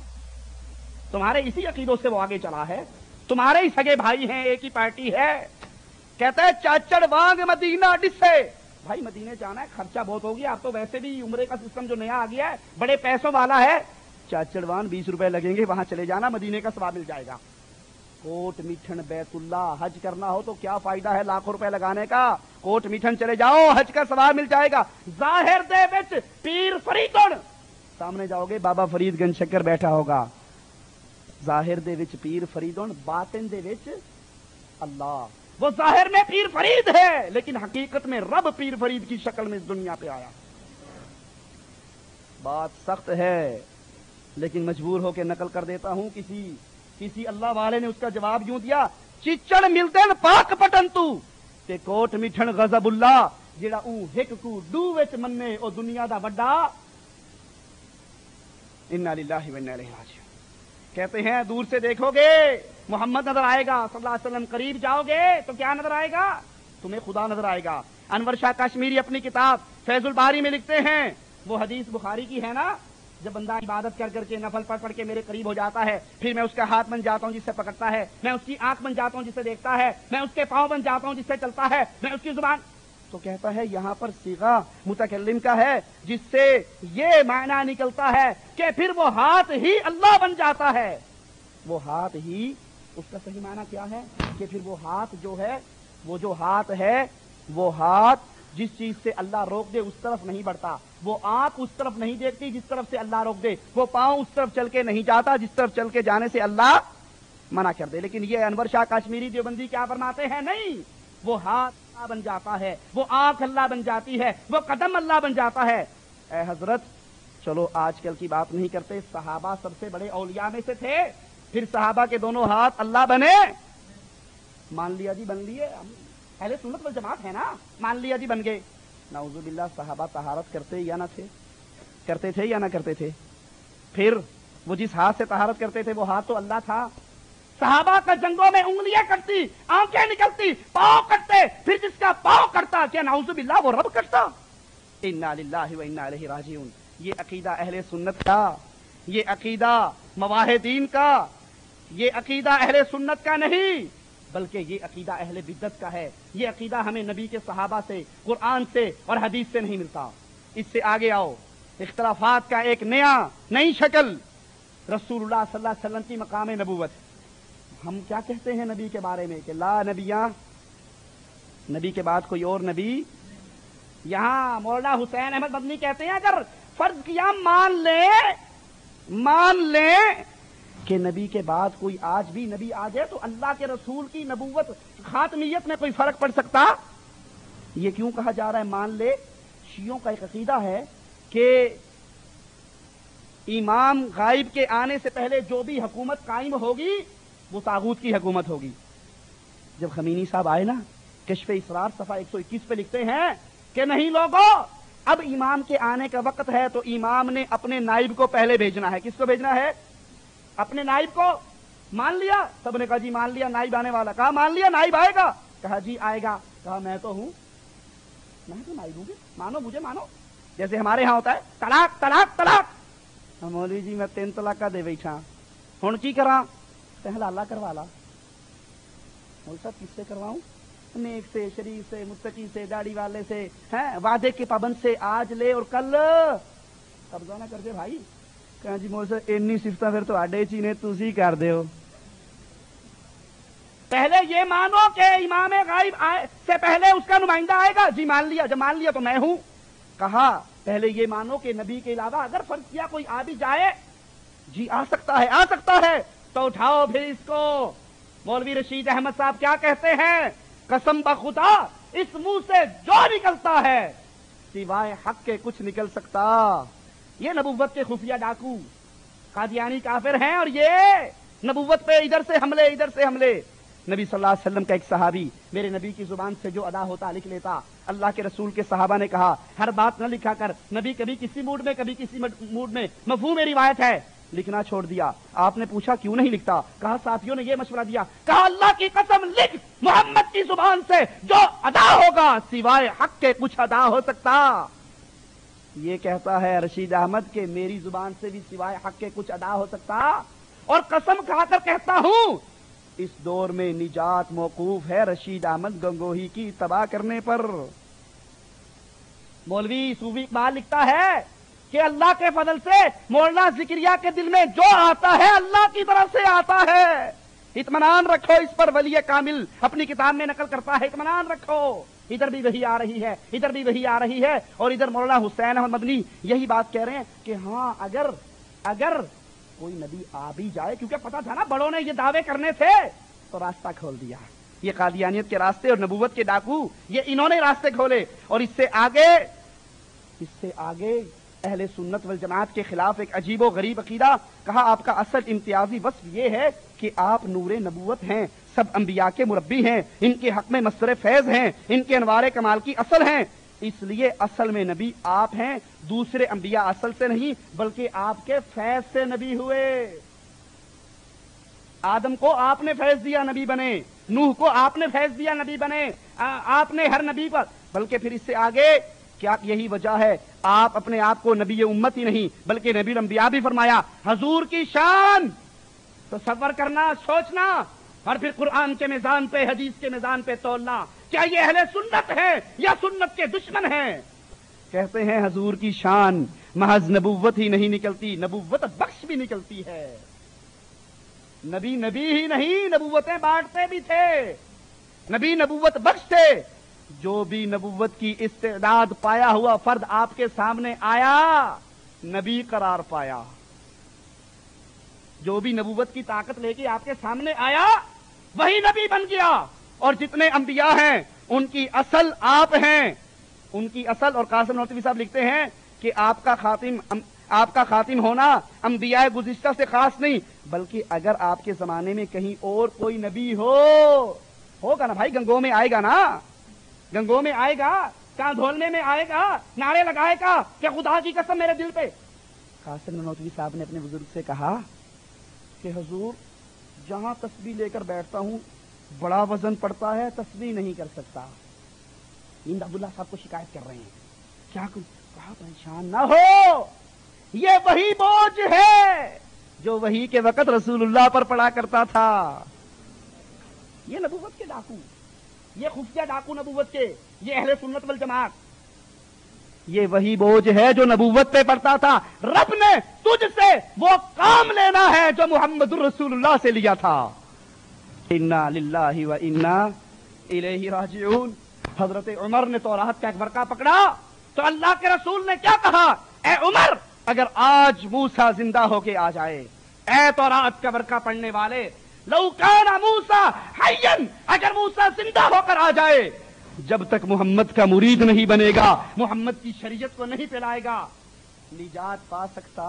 تمہارے اسی عقیدوں سے وہ آگے چلا ہے، تمہارے ہی سگے بھائی ہیں، ایک ہی پارٹی ہے۔ کہتا ہے چاچڑ وانگ مدینہ ڈسے، بھائی مدینے جانا ہے، خرچہ بہت ہو گیا، اب تو ویسے بھی عمرے کا سسٹم جو نیا آ گیا ہے بڑے پیسوں والا ہے، چاچڑوان 20 روپے لگیں گے، وہاں چلے جانا، مدینے کا ثواب مل جائے گا۔ کوٹ میٹھن بیت اللہ، حج کرنا ہو تو کیا فائدہ ہے لاکھوں روپے لگانے کا؟ کوٹ میٹھن چلے جاؤ، حج کا ثواب مل جائے گا۔ ظاہر دے وچ پیر فریدن، سامنے جاؤ گے بابا فرید گنج شکر بیٹھا ہوگا، ظاہر دے وچ پیر فریدن، باطن دے وچ اللہ۔ وہ ظاہر میں پیر فرید ہے لیکن حقیقت میں رب پیر فرید کی شکل میں اس دنیا پہ آیا۔ بات سخت ہے لیکن مجبور ہو کے نقل کر دیتا ہوں۔ کسی اللہ والے نے اس کا جواب یوں دیا، چچڑ ملدن پاک پٹن تو تے کوٹ میٹھن غضب اللہ، جڑا اون ہک کو ڈو وچ مننے او دنیا دا وڈا۔ انا للہ و انا الیہ راجعون۔ کہتے ہیں دور سے دیکھو گے محمد نظر آئے گا صلی اللہ علیہ وسلم، قریب جاؤ گے تو کیا نظر آئے گا؟ تمہیں خدا نظر آئے گا۔ انور شاہ کشمیری اپنی کتاب فیض الباری میں لکھتے ہیں، وہ حدیث بخاری کی ہے نا، جب بندہ عبادت کر کے نفل پڑھ کے میرے قریب ہو جاتا ہے، پھر میں اس کا ہاتھ بن جاتا ہوں جس سے پکڑتا ہے، میں اس کی آنکھ بن جاتا ہوں جس سے دیکھتا ہے، میں اس کے پاؤں بن جاتا ہوں جس سے چلتا ہے، میں اس کی زبان۔ تو کہتا ہے یہاں پر صیغہ متکلم کا ہے جس سے یہ معنی نکلتا ہے کہ پھر وہ ہاتھ ہی اللہ بن جاتا ہے۔ وہ ہاتھ ہی، اس کا صحیح معنی کیا ہے کہ پھر وہ ہاتھ جو ہے، وہ جو ہاتھ ہے، وہ ہاتھ جس چیز سے اللہ روک دے اس طرف نہیں بڑھتا، وہ آنکھ اس طرف نہیں دیکھتی جس طرف سے اللہ روک دے، وہ پاؤں اس طرف چل کے نہیں جاتا جس طرف چل کے جانے سے اللہ منع کر دے۔ لیکن یہ انور شاہ کشمیری دیوبندی کیا فرماتے ہیں؟ نہیں، وہ ہاتھ اللہ بن جاتا ہے، وہ آنکھ اللہ بن جاتی ہے، وہ قدم اللہ بن جاتا ہے۔ اے حضرت چلو آج کل کی بات نہیں کرتے، صحابہ سب سے بڑے اولیاء میں سے تھے، پھر صحابہ کے دونوں ہاتھ اللہ بنے؟ مان لیا جی بن لیے، اہل سنت والجماعت ہے نا، مان لیا جی بن گئے۔ نعوذ باللہ، صحابہ طہارت کرتے یا نہ تھے؟ کرتے تھے یا نہ کرتے تھے؟ پھر وہ جس ہاتھ سے طہارت کرتے تھے وہ ہاتھ تو اللہ تھا۔ صحابہ کا جنگوں میں انگلیاں کٹتی، آنکھیں نکلتی، پاؤں کٹتے، پھر جس کا پاؤں کٹتا کیا نعوذ باللہ وہ رب کٹتا؟ انا للہ و انا الیہ راجعون۔ یہ عقیدہ اہل سنت کا، یہ عقیدہ مواحدین کا، یہ عقیدہ اہل سنت کا نہیں بلکہ یہ عقیدہ اہل بدعت کا ہے۔ یہ عقیدہ ہمیں نبی کے صحابہ سے، قرآن سے اور حدیث سے نہیں ملتا۔ اس سے آگے آؤ، اختلافات کا ایک نئی شکل، رسول اللہ صلی اللہ علیہ وسلم کی مقام نبوت۔ ہم کیا کہتے ہیں نبی کے بارے میں کہ لا نبیاں، نبی کے بعد کوئی اور نبی۔ یہاں مولانا حسین احمد مدنی کہتے ہیں اگر فرض کیا مان لیں کہ نبی کے بعد کوئی آج بھی نبی آ جائے تو اللہ کے رسول کی نبوت خاتمیت میں کوئی فرق پڑ سکتا؟ یہ کیوں کہا جا رہا ہے؟ مان لے شیعوں کا ایک عقیدہ ہے کہ امام غائب کے آنے سے پہلے جو بھی حکومت قائم ہوگی وہ طاغوت کی حکومت ہوگی۔ جب خمینی صاحب آئے نا کشف اسرار صفحہ 121 پہ لکھتے ہیں کہ نہیں لوگوں، اب امام کے آنے کا وقت ہے تو امام نے اپنے نائب کو پہلے بھیجنا ہے۔ کس کو بھیجنا ہے؟ اپنے نائب کو۔ مان لیا؟ سب نے کہا جی مان لیا نائب آنے والا۔ کہا مان لیا نائب آئے گا؟ کہا جی آئے گا۔ کہا میں تو ہوں، میں تو نائب ہوں گی، مانو مجھے مانو۔ جیسے ہمارے ہاں ہوتا ہے طلاق طلاق طلاق، مولوی جی میں 3 طلاق دے بیٹھا ہوں کی کرا؟ پہلا اللہ کروا لا۔ مولوی صاحب کس سے کرواؤں؟ نیک سے، شریف سے، متقی سے، داڑھی والے سے، ہیں وعدے کے پابند سے، آج لے اور کل قبضہ نہ کر دے بھائی۔ کہا جی مولوی صاحب انی صفتاں پھر تو آڈے چی نے تسی کر دیو۔ پہلے یہ مانو کہ امام غائب آئے سے پہلے اس کا نمائندہ آئے گا؟ جی مان لیا۔ جب مان لیا تو میں ہوں۔ کہا پہلے یہ مانو کہ نبی کے علاوہ اگر فرض کیا کوئی آ بھی جائے، جی آ سکتا ہے، آ سکتا ہے، تو اٹھاؤ پھر اس کو۔ مولوی رشید احمد صاحب کیا کہتے ہیں؟ قسم بخدا اس منہ سے جو نکلتا ہے سوائے حق کے کچھ نکل سکتا۔ یہ نبوت کے خفیہ ڈاکو قادیانی کافر ہیں، اور یہ نبوت پہ ادھر سے حملے ادھر سے حملے۔ نبی صلی اللہ علیہ وسلم کا ایک صحابی میرے نبی کی زبان سے جو ادا ہوتا لکھ لیتا۔ اللہ کے رسول کے صحابہ نے کہا ہر بات نہ لکھا کر، نبی کبھی کسی موڈ میں کبھی کسی موڈ میں، مفہوم روایت ہے، لکھنا چھوڑ دیا۔ آپ نے پوچھا کیوں نہیں لکھتا؟ کہا ساتھیوں نے یہ مشورہ دیا، کہا اللہ کی قسم لکھ، محمد کی زبان سے جو ادا ہوگا سوائے حق کے کچھ ادا ہو سکتا؟ یہ کہتا ہے رشید احمد کہ میری زبان سے بھی سوائے حق کے کچھ ادا ہو سکتا، اور قسم کھا کر کہتا ہوں اس دور میں نجات موقوف ہے رشید احمد گنگوہی کی تباہ کرنے پر۔ مولوی صوفی اقبال لکھتا ہے کہ اللہ کے فضل سے مولانا ذکریہ کے دل میں جو آتا ہے اللہ کی طرف سے آتا ہے۔ اطمینان رکھو اس پر، ولی کامل اپنی کتاب میں نقل کرتا ہے، اطمینان رکھو۔ ادھر بھی وہی آ رہی ہے، ادھر بھی وہی آ رہی ہے، اور ادھر مولانا حسین احمد مدنی یہی بات کہہ رہے ہیں کہ ہاں اگر کوئی نبی آ بھی جائے، کیونکہ پتا تھا نا بڑوں نے یہ دعوے کرنے تھے، تو راستہ کھول دیا۔ یہ قادیانیت کے راستے اور نبوت کے ڈاکو یہ انہوں نے راستے کھولے، اور اس سے آگے اہل سنت والجماعت کے خلاف ایک عجیب و غریب عقیدہ۔ کہا آپ کا اصل امتیازی وصف یہ ہے کہ آپ نور نبوت ہیں، سب انبیاء کے مربی ہیں، ان کے حق میں مصدر فیض ہیں، ان کے انوار کمال کی اصل ہیں، اس لیے اصل میں نبی آپ ہیں، دوسرے انبیاء اصل سے نہیں بلکہ آپ کے فیض سے نبی ہوئے۔ آدم کو آپ نے فیض دیا نبی بنے، نوح کو آپ نے فیض دیا نبی بنے، آپ نے ہر نبی پر، بلکہ پھر اس سے آگے کیا یہی وجہ ہے آپ اپنے آپ کو نبی امت ہی نہیں بلکہ نبی الانبیاء بھی فرمایا۔ حضور کی شان تصور کرنا، سوچنا، اور پھر قرآن کے میزان پہ، حدیث کے میزان پہ تولنا، کیا یہ اہل سنت ہے یا سنت کے دشمن ہیں؟ کہتے ہیں حضور کی شان محض نبوت ہی نہیں نکلتی، نبوت بخش بھی نکلتی ہے۔ نبی ہی نہیں، نبوتیں بانٹتے بھی تھے، نبی نبوت بخش تھے۔ جو بھی نبوت کی استعداد پایا ہوا فرد آپ کے سامنے آیا نبی قرار پایا، جو بھی نبوت کی طاقت لے کے آپ کے سامنے آیا وہی نبی بن گیا۔ اور جتنے انبیاء ہیں ان کی اصل آپ ہیں، ان کی اصل۔ اور قاسم نوتوی صاحب لکھتے ہیں کہ آپ کا خاتم ہونا انبیاء گزشتہ سے خاص نہیں، بلکہ اگر آپ کے زمانے میں کہیں اور کوئی نبی ہوگا نا بھائی، گنگوں میں آئے گا نا، گنگوں میں آئے گا، چاند دھولنے میں آئے گا، نعرے لگائے گا کہ خدا کی قسم میرے دل پہ۔ قاسم نوتوی صاحب نے اپنے بزرگ سے کہا کہ حضور جہاں تسبیح لے کر بیٹھتا ہوں بڑا وزن پڑتا ہے، تسبیح نہیں کر سکتا۔ ہند عبداللہ صاحب کو شکایت کر رہے ہیں، کیا کہا پریشان نہ ہو، یہ وہی بوجھ ہے جو وہی کے وقت رسول اللہ پر پڑا کرتا تھا۔ یہ نبوت کے ڈاکو، یہ خفیہ ڈاکو نبوت کے، یہ اہل سنت والجماعت، یہ وہی بوجھ ہے جو نبوت پہ پڑتا تھا۔ رب نے تجھ سے وہ کام لینا ہے جو محمد الرسول اللہ سے لیا تھا۔ انا للہ و انا الیہ راجعون۔ حضرت عمر نے توراۃ کا ایک ورقہ پکڑا تو اللہ کے رسول نے کیا کہا؟ اے عمر، اگر آج موسیٰ زندہ ہو کے آ جائے اے تورات کا برقع پڑھنے والے، لو کان موسیٰ حیًّا، اگر موسیٰ زندہ ہو کر آ جائے، جب تک محمد کا مرید نہیں بنے گا، محمد کی شریعت کو نہیں پھیلائے گا، نجات پا سکتا؟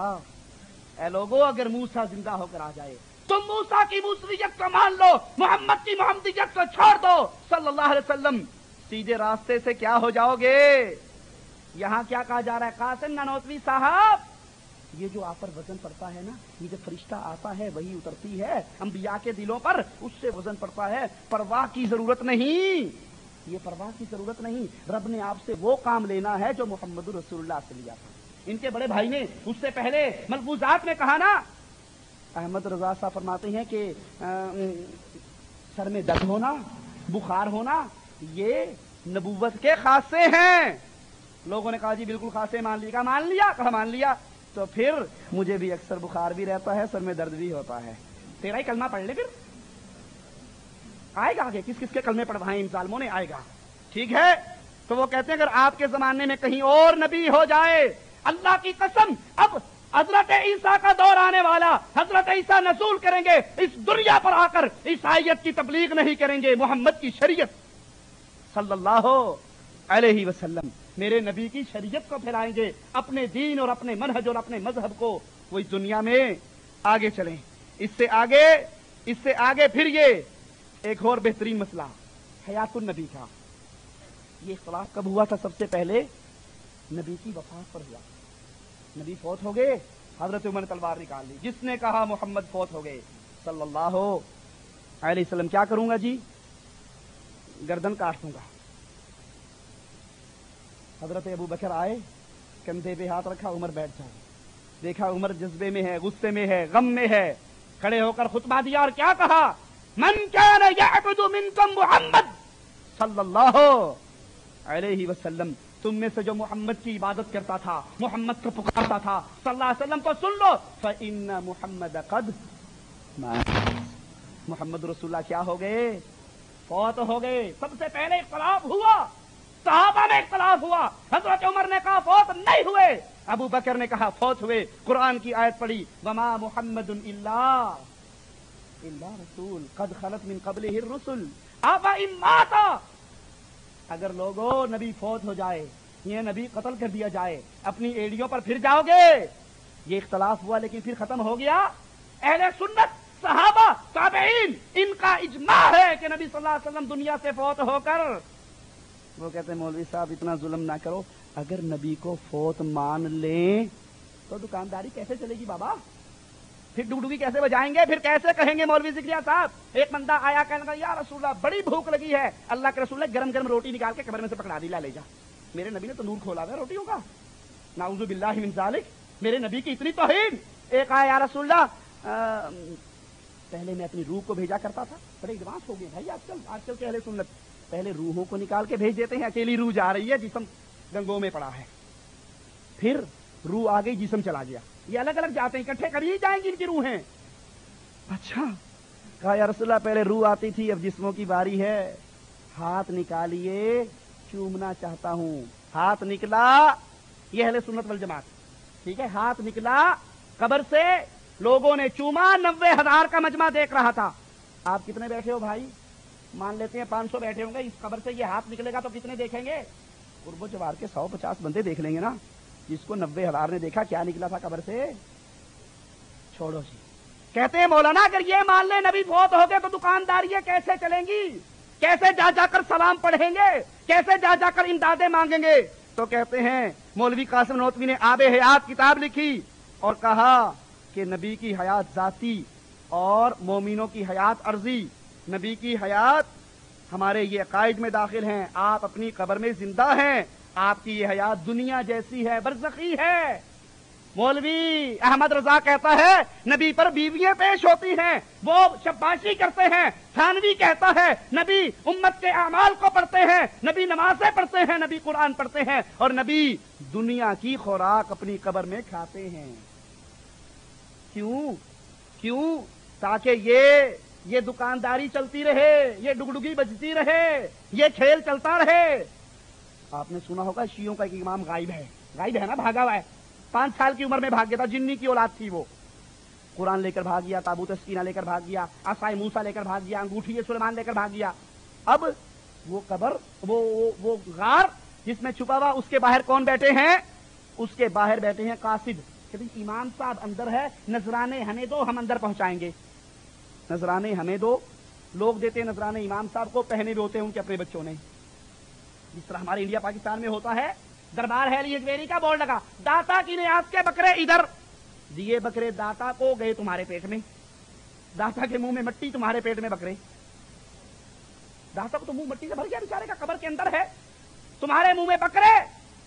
اے لوگو، اگر موسیٰ زندہ ہو کر آ جائے، تم موسیٰ کی موسیت کو مان لو، محمد کی محمدیت کو چھوڑ دو صلی اللہ علیہ وسلم، سیدھے راستے سے کیا ہو جاؤ گے؟ یہاں کیا کہا جا رہا ہے؟ قاسم نانوتوی صاحب، یہ جو آپ پر وزن پڑتا ہے نا، یہ جو فرشتہ آتا ہے وہی اترتی ہے انبیاء کے دلوں پر، اس سے وزن پڑتا ہے، پرواہ کی ضرورت نہیں، یہ پرواہ کی ضرورت نہیں، رب نے آپ سے وہ کام لینا ہے جو محمد رسول اللہ سے لیا تھا۔ ان کے بڑے بھائی نے اس سے پہلے ملفوظات میں کہا نا، احمد رضا صاحب فرماتے ہیں کہ سر میں درد ہونا، بخار ہونا، یہ نبوت کے خاصے ہیں۔ لوگوں نے کہا جی بالکل خاصے مان لیا، مان لیا، کہا مان لیا، تو پھر مجھے بھی اکثر بخار بھی رہتا ہے، سر میں درد بھی ہوتا ہے، تیرا ہی کلمہ پڑھ لے، پھر آئے گا آگے کس کس کے کلمے پڑھوائیں ان ظالموں نے، آئے گا، ٹھیک ہے۔ تو وہ کہتے ہیں اگر آپ کے زمانے میں کہیں اور نبی ہو جائے، اللہ کی قسم اب حضرت عیسیٰ کا دور آنے والا، حضرت عیسیٰ نزول کریں گے، اس دنیا پر آ کر عیسائیت کی تبلیغ نہیں کریں گے، محمد کی شریعت صلی اللہ علیہ وسلم، میرے نبی کی شریعت کو پھیلائیں گے، اپنے دین اور اپنے منہج اور اپنے مذہب کو وہ اس دنیا میں آگے چلیں۔ اس سے آگے پھر یہ ایک اور بہترین مسئلہ حیات النبی کا، یہ اختلاف کب ہوا تھا؟ سب سے پہلے نبی کی وفات پر ہوا، نبی فوت ہو گئے، حضرت عمر نے تلوار نکال لی، جس نے کہا محمد فوت ہو گئے صلی اللہ علیہ وسلم، کیا کروں گا جی؟ گردن کاٹ دوں گا۔ حضرت ابو بکر آئے، کندھے پہ ہاتھ رکھا، عمر بیٹھ جائے، دیکھا عمر جذبے میں ہے، غصے میں ہے، غم میں ہے، کھڑے ہو کر خطبہ دیا اور کیا کہا؟ من کان یعبد منکم محمد صلی اللہ علیہ وسلم، تم میں سے جو محمد کی عبادت کرتا تھا، محمد کو پکارتا تھا صلی اللہ علیہ وسلم، تو سن لو، فإن محمد قد مات، محمد رسول اللہ کیا ہو گئے؟ فوت ہو گئے۔ سب سے پہلے اختلاف ہوا، صحابہ میں اختلاف ہوا، حضرت عمر نے کہا فوت نہیں ہوئے، ابو بکر نے کہا فوت ہوئے، قرآن کی آیت پڑھی، وما محمد الا رسول قد خلت من قبلہ الرسل افإن مات، اگر لوگوں نبی فوت ہو جائے، یہ نبی قتل کر دیا جائے، اپنی ایڑیوں پر پھر جاؤ گے؟ یہ اختلاف ہوا لیکن پھر ختم ہو گیا۔ اہل سنت، صحابہ، تابعین، ان کا اجماع ہے کہ نبی صلی اللہ علیہ وسلم دنیا سے فوت ہو کر، وہ کہتے ہیں مولوی صاحب اتنا ظلم نہ کرو، اگر نبی کو فوت مان لیں تو دکانداری کیسے چلے گی بابا؟ پھر ڈگڈگی کیسے بجائیں گے؟ پھر کیسے کہیں گے مولوی ذکریا صاحب؟ ایک بندہ آیا کہنے لگا یا رسول اللہ بڑی بھوک لگی ہے، اللہ کے رسول نے گرم گرم روٹی نکال کے قبر میں سے پکڑا دی، لے جا۔ میرے نبی نے تو نور کھولا ہوا روٹیوں کا، نعوذ باللہ من ذالک، میرے نبی کی اتنی توہین۔ ایک آیا یا رسول اللہ پہلے میں اپنی روح کو بھیجا کرتا تھا، بڑے ایڈوانس ہو گئے بھائی آج کل کے اہل سنت، پہلے روحوں کو نکال کے بھیج دیتے ہیں، اکیلی روح جا رہی ہے، جسم گنگوں میں پڑا ہے، پھر روح آ گئی، جسم چلا گیا، یہ الگ الگ جاتے ہیں، اکٹھے کر ہی جائیں گی ان کی روحیں۔ اچھا، کہا یا رسول اللہ پہلے روح آتی تھی، اب جسموں کی باری ہے، ہاتھ نکالیے، چومنا چاہتا ہوں۔ ہاتھ نکلا، یہ اہل سنت والجماعت، ٹھیک ہے، ہاتھ نکلا قبر سے، لوگوں نے چوما، 90,000 کا مجمع دیکھ رہا تھا۔ آپ کتنے بیٹھے ہو بھائی؟ مان لیتے ہیں 500 بیٹھے ہوں گے، اس قبر سے یہ ہاتھ نکلے گا تو کتنے دیکھیں گے؟ قرب و جوار کے 150 بندے دیکھ لیں گے نا۔ جس کو 90,000 نے دیکھا، کیا نکلا تھا قبر سے؟ چھوڑو جی۔ کہتے ہیں مولانا اگر یہ مان لیں نبی فوت ہو گئے تو دکانداریاں کیسے چلیں گی؟ کیسے جا جا کر سلام پڑھیں گے؟ کیسے جا جا کر امدادیں مانگیں گے؟ تو کہتے ہیں مولوی قاسم نانوتوی نے آب حیات کتاب لکھی اور کہا کہ نبی کی حیات ذاتی اور مومنوں کی حیات عرضی، نبی کی حیات ہمارے یہ عقائد میں داخل ہیں، آپ اپنی قبر میں زندہ ہیں، آپ کی یہ حیات دنیا جیسی ہے، برزخی ہے۔ مولوی احمد رضا کہتا ہے نبی پر بیویاں پیش ہوتی ہیں، وہ شباشی کرتے ہیں۔ تھانوی کہتا ہے نبی امت کے اعمال کو پڑھتے ہیں، نبی نمازیں پڑھتے ہیں، نبی قرآن پڑھتے ہیں، اور نبی دنیا کی خوراک اپنی قبر میں کھاتے ہیں۔ کیوں؟ تاکہ یہ دکانداری چلتی رہے، یہ ڈگڈگی بجتی رہے، یہ کھیل چلتا رہے۔ آپ نے سنا ہوگا شیعوں کا ایک امام غائب ہے نا، بھاگا ہوا ہے، 5 سال کی عمر میں بھاگ گیا تھا، جنی کی اولاد تھی وہ، قرآن لے کر بھاگ گیا, تابوت سکینہ لے کر بھاگ گیا, عصائے موسیٰ لے کر بھاگ گیا, انگوٹھی سلیمان لے کر بھاگ گیا. اب وہ قبر, وہ غار جس میں چھپا ہوا, اس کے باہر کون بیٹھے ہیں؟ اس کے باہر بیٹھے ہیں قاصد کہ امام صاحب اندر ہے, نذرانے ہمیں دو, ہم اندر پہنچائیں گے. نذرانے ہمیں دو, لوگ دیتے ہیں نذرانے امام صاحب کو, پہنے بھی ہوتے ہیں ان کے اپنے بچوں نے. جس طرح ہمارے انڈیا پاکستان میں ہوتا ہے, دربار ہے اجمیری کا بورڈ لگا, داتا کی نیاز کے بکرے ادھر, دیے بکرے داتا کو, گئے تمہارے پیٹ میں. داتا کے منہ میں مٹی, تمہارے پیٹ میں بکرے. داتا کو تو منہ مٹی سے بھر گیا بیچارے کا, قبر کے اندر ہے, تمہارے منہ میں بکرے,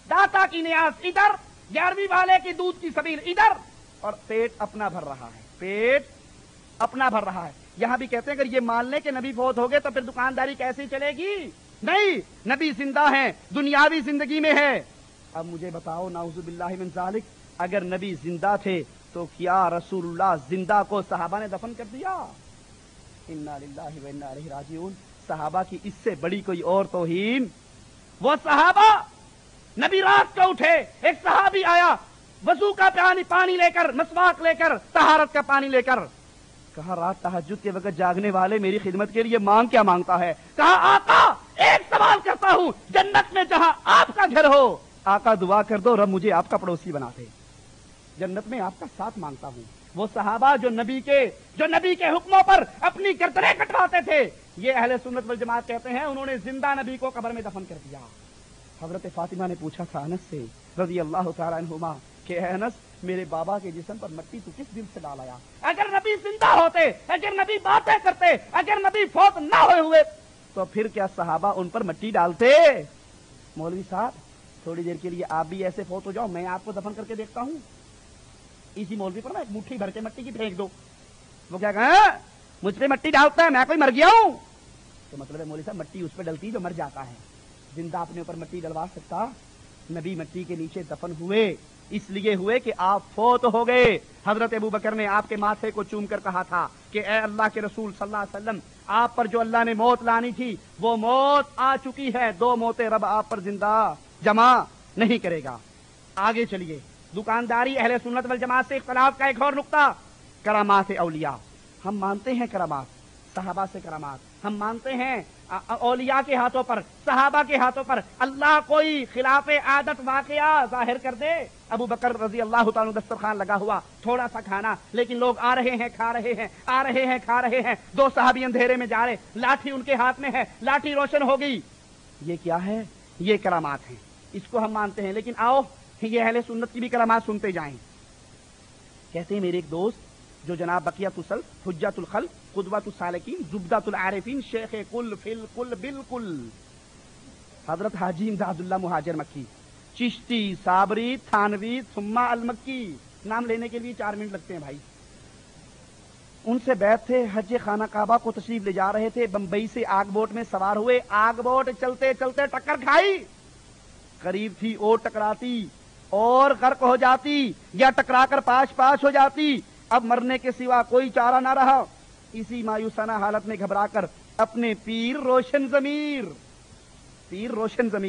داتا کی نیاز ادھر, 11ویں والے کی دودھ کی سبیل ادھر, اور پیٹ اپنا بھر رہا ہے, پیٹ اپنا بھر رہا ہے. یہاں بھی کہتے ہیں اگر یہ مان لیں کہ نبی فوت ہو گئے تو پھر دکانداری کیسی چلے گی؟ نہیں, نبی زندہ ہیں, دنیاوی زندگی میں ہے. اب مجھے بتاؤ نعوذ باللہ من ذالک, اگر نبی زندہ تھے تو کیا رسول اللہ زندہ کو صحابہ نے دفن کر دیا؟ انا للہ و انا الیہ راجعون. صحابہ کی اس سے بڑی کوئی اور توہین؟ وہ صحابہ, نبی رات کو اٹھے, ایک صحابی آیا وضو کا پانی لے کر, مسواک لے کر, طہارت کا پانی لے کر, کہا رات تہجد کے وقت جاگنے والے میری خدمت کے لیے مانگ کیا مانگتا ہے؟ کہا آقا ایک سوال کرتا ہوں, جنت میں جہاں آپ کا گھر ہو, آقا دعا کر دو رب مجھے آپ کا پڑوسی بنا دے, جنت میں آپ کا ساتھ مانگتا ہوں. وہ صحابہ جو نبی کے حکموں پر اپنی گردنیں کٹواتے تھے, یہ اہل سنت والجماعت کہتے ہیں انہوں نے زندہ نبی کو قبر میں دفن کر دیا. حضرت فاطمہ نے پوچھا تھا انس سے رضی اللہ تعالیٰ عنہما کہ اے انس, میرے بابا کے جسم پر مٹی تو کس دل سے ڈال آیا؟ اگر نبی زندہ ہوتے, اگر نبی باتیں کرتے, اگر نبی فوت نہ ہوئے تو پھر کیا صحابہ ان پر مٹی ڈالتے؟ مولوی صاحب تھوڑی دیر کے لیے آپ بھی ایسے فوت ہو جاؤ, میں آپ کو دفن کر کے دیکھتا ہوں. اسی مولوی پر نا ایک مٹھی بھر کے مٹی کی پھینک دو, وہ کیا کہا مجھ پہ مٹی ڈالتا ہے, میں کوئی مر گیا ہوں؟ تو مطلب ہے مولوی صاحب مٹی اس پہ ڈلتی جو مر جاتا ہے, زندہ اپنے اوپر مٹی ڈلوا سکتا؟ نبی مٹی کے نیچے دفن ہوئے اس لیے ہوئے کہ آپ فوت ہو گئے. حضرت ابوبکر نے آپ کے ماتھے کو چوم کر کہا تھا کہ اے اللہ کے رسول صلی اللہ علیہ وسلم, آپ پر جو اللہ نے موت لانی تھی وہ موت آ چکی ہے, 2 موتیں رب آپ پر زندہ جمع نہیں کرے گا. آگے چلیے, دکانداری اہل سنت والجماعت سے اختلاف کا ایک اور نقطہ, کرامات اولیاء. ہم مانتے ہیں کرامات, صحابہ سے کرامات, ہم مانتے ہیں اولیاء کے ہاتھوں پر, صحابہ کے ہاتھوں پر اللہ کوئی خلاف عادت واقعہ ظاہر کر دے. ابو بکر رضی اللہ تعالیٰ دسترخوان لگا ہوا, تھوڑا سا کھانا, لیکن لوگ آ رہے ہیں کھا رہے ہیں, آ رہے ہیں کھا رہے ہیں, 2 صحابی اندھیرے میں جا رہے, لاٹھی ان کے ہاتھ میں ہے, لاٹھی روشن ہو گئی. یہ کیا ہے؟ یہ کرامات ہیں, اس کو ہم مانتے ہیں. لیکن آؤ یہ اہل سنت کی بھی کرامات سنتے جائیں. کہتے ہیں میرے ایک دوست جو جناب بقیت السلف, حجت الخلق, قدوۃ السالکین, زبدۃ العارفین, شیخ کل فی الکل بالکل, حضرت حاجی امداد اللہ مہاجر مکی, چشتی, صابری, تھانوی, ثم المکی, نام لینے کے لیے 4 منٹ لگتے ہیں بھائی. ان سے بیعت تھے, حج خانہ کعبہ کو تشریف لے جا رہے تھے, بمبئی سے آگ بوٹ میں سوار ہوئے, آگ بوٹ چلتے چلتے ٹکر کھائی, قریب تھی اور ٹکراتی اور غرق ہو جاتی, یا ٹکرا کر پاش ہو جاتی. اب مرنے کے سوا کوئی چارہ نہ رہا. اسی مایوسانہ حالت میں گھبرا کر اپنے پیر روشن ضمیر,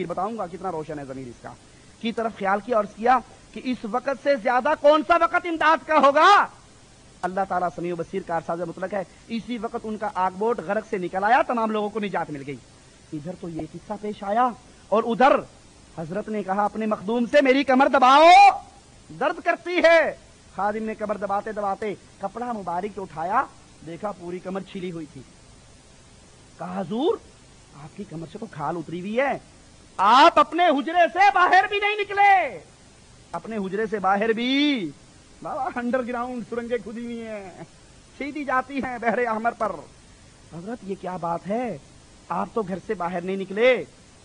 بتاؤں گا کتنا روشن ہے ضمیر اس کا, کی طرف خیال کیا اور کیا کہ اس وقت سے زیادہ کون سا وقت امداد کا ہوگا؟ اللہ تعالیٰ سمیع و بصیر کارساز مطلق ہے. اسی وقت ان کا آگ بوٹ غرق سے نکل آیا, تمام لوگوں کو نجات مل گئی. ادھر تو یہ قصہ پیش آیا, اور ادھر حضرت نے کہا اپنے مخدوم سے میری کمر دباؤ, درد کرتی ہے. خادم نے کمر دباتے دباتے کپڑا مبارک اٹھایا, دیکھا پوری کمر چھلی ہوئی تھی. کہا حضور آپ کی کمر سے تو کھال اتری ہوئی ہے, آپ اپنے حجرے سے باہر بھی نہیں نکلے, اپنے حجرے سے باہر بھی بابا انڈر گراؤنڈ سرنگیں کھدی ہوئی ہیں, سیدھی جاتی ہیں بحر احمر پر. حضرت یہ کیا بات ہے, آپ تو گھر سے باہر نہیں نکلے.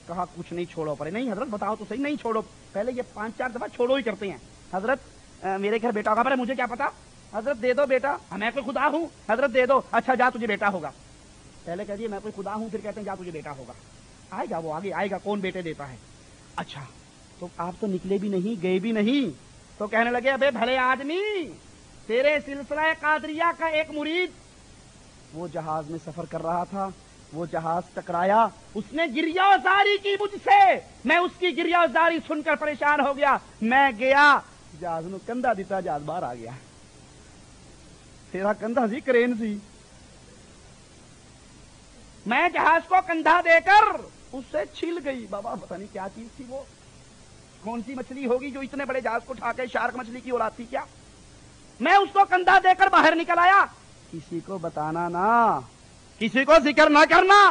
کہا کچھ نہیں, چھوڑو پڑے. نہیں حضرت بتاؤ تو صحیح, نہیں چھوڑو, پہلے یہ 5-4 دفعہ چھوڑو ہی کرتے ہیں. حضرت میرے گھر بیٹا ہوگا, پر مجھے کیا پتا. حضرت دے دو بیٹا, میں کوئی خدا ہوں. حضرت دے دو, اچھا جا تجھے بیٹا ہوگا. پہلے کہہ دیے میں کوئی خدا ہوں, پھر کہتے ہیں جا تجھے بیٹا ہوگا. آئے گا, وہ آگے آئے گا, کون بیٹے دیتا ہے. اچھا تو آپ تو نکلے بھی نہیں, گئے بھی نہیں. تو کہنے لگے ابے بھلے آدمی, تیرے سلسلہ قادریہ کا ایک مرید وہ جہاز میں سفر کر رہا تھا, وہ جہاز ٹکرایا, اس نے گریہ زاری کی مجھ سے, میں اس کی گریہ زاری سن کر پریشان ہو گیا, میں گیا جہاز نو کندھا دیتا, جہاز باہر آ گیا. تیرا کندھا سی کرین سی. میں جہاز کو کندھا دے کر اس سے چھل گئی. بابا پتہ نہیں کیا چیز تھی وہ, کون سی مچھلی ہوگی جو اتنے بڑے جہاز کو اٹھا کے, شارک مچھلی کی اولاد تھی کیا. میں اس کو کندھا دے کر باہر نکل آیا. کسی کو بتانا نا, کسی کو ذکر نہ کرنا.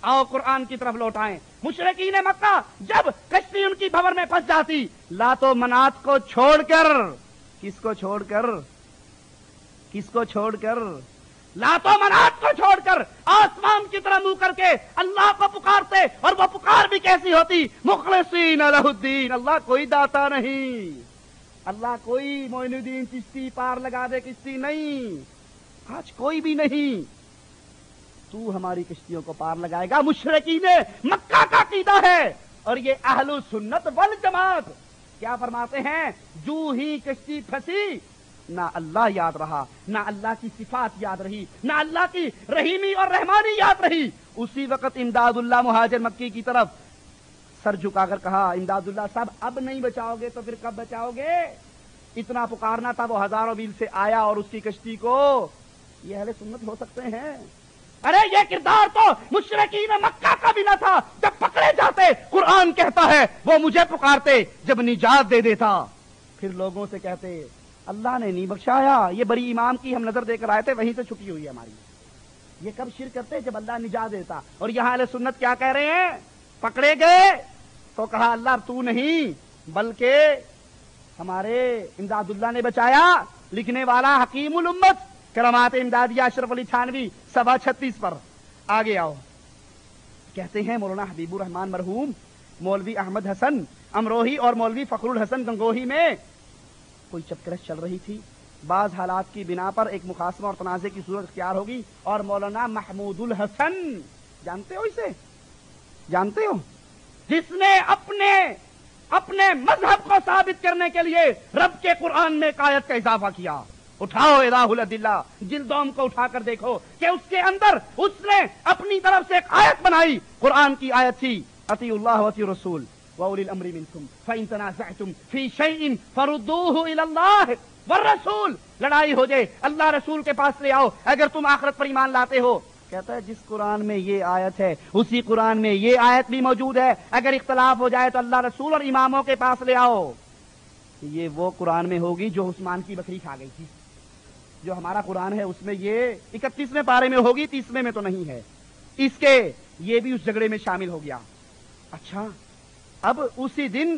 آؤ قرآن کی طرف لوٹائیں. مشرکین مکہ جب کشتی ان کی بھور میں پھنس جاتی, لات و منات کو چھوڑ کر, کس کو چھوڑ کر, کس کو چھوڑ کر, لات و منات کو چھوڑ کر آسمان کی طرح منہ کر کے اللہ کو پکارتے. اور وہ پکار بھی کیسی ہوتی, مخلصین لہ الدین. اللہ کوئی داتا نہیں, اللہ کوئی معین الدین چشتی پار لگا دے کشتی نہیں, آج کوئی بھی نہیں. تو ہماری کشتیوں کو پار لگائے گا. مشرکین مکہ کا عقیدہ ہے. اور یہ اہل سنت والجماعت کیا فرماتے ہیں, جو ہی کشتی پھنسی نہ اللہ یاد رہا, نہ اللہ کی صفات یاد رہی, نہ اللہ کی رحیمی اور رحمانی یاد رہی. اسی وقت امداد اللہ مہاجر مکی کی طرف سر جھکا کر کہا, امداد اللہ صاحب اب نہیں بچاؤ گے تو پھر کب بچاؤ گے. اتنا پکارنا تھا, وہ ہزاروں میل سے آیا اور اس کی کشتی کو. یہ اہل سنت ہو سکتے ہیں. ارے یہ کردار تو مشرکین مکہ کا بھی نہ تھا. جب پکڑے جاتے قرآن کہتا ہے وہ مجھے پکارتے, جب نجات دے دیتا پھر لوگوں سے کہتے اللہ نے نہیں بخشایا. یہ بڑی امام کی ہم نظر دے کر آئے تھے, وہیں سے چھٹی ہوئی ہے ہماری. یہ کب شرک کرتے, جب اللہ نجات دیتا. اور یہاں اہل سنت کیا کہہ رہے ہیں, پکڑے گئے تو کہا اللہ تو نہیں بلکہ ہمارے امداد اللہ نے بچایا. لکھنے والا حکیم الامت کرامات امدادیہ اشرف علی تھانوی صفحہ 36 پر. آگے آؤ. کہتے ہیں مولانا حبیب الرحمان مرحوم, مولوی احمد حسن امروہی اور مولوی فخر الحسن گنگوہی میں کوئی چپکرش چل رہی تھی. بعض حالات کی بنا پر ایک مخاصمہ اور تنازع کی صورت اختیار ہوگی. اور مولانا محمود الحسن, جانتے ہو اسے, جانتے ہو, جس نے اپنے مذہب کو ثابت کرنے کے لیے رب کے قرآن میں ایک آیت کا اضافہ کیا. اٹھاؤ الہ الادلہ جلدوم کو اٹھا کر دیکھو کہ اس کے اندر اس نے اپنی طرف سے ایک آیت بنائی. قرآن کی آیت تھی, اطیعوا اللہ واطیعوا الرسول واولی الامر منکم فان تنازعتم فی شیء فردوہ الی اللہ والرسول. لڑائی ہو جائے اللہ رسول کے پاس لے آؤ اگر تم آخرت پر ایمان لاتے ہو. کہتا ہے جس قرآن میں یہ آیت ہے اسی قرآن میں یہ آیت بھی موجود ہے. اگر اختلاف ہو جائے تو اللہ رسول اور اماموں کے پاس لے آؤ. یہ وہ قرآن میں ہوگی جو عثمان کی بکری کھا گئی تھی. جو ہمارا قرآن ہے اس میں یہ 31ویں پارے میں ہوگی, 30ویں میں تو نہیں ہے. اس کے یہ بھی اس جھگڑے میں شامل ہو گیا. اچھا, اب اسی دن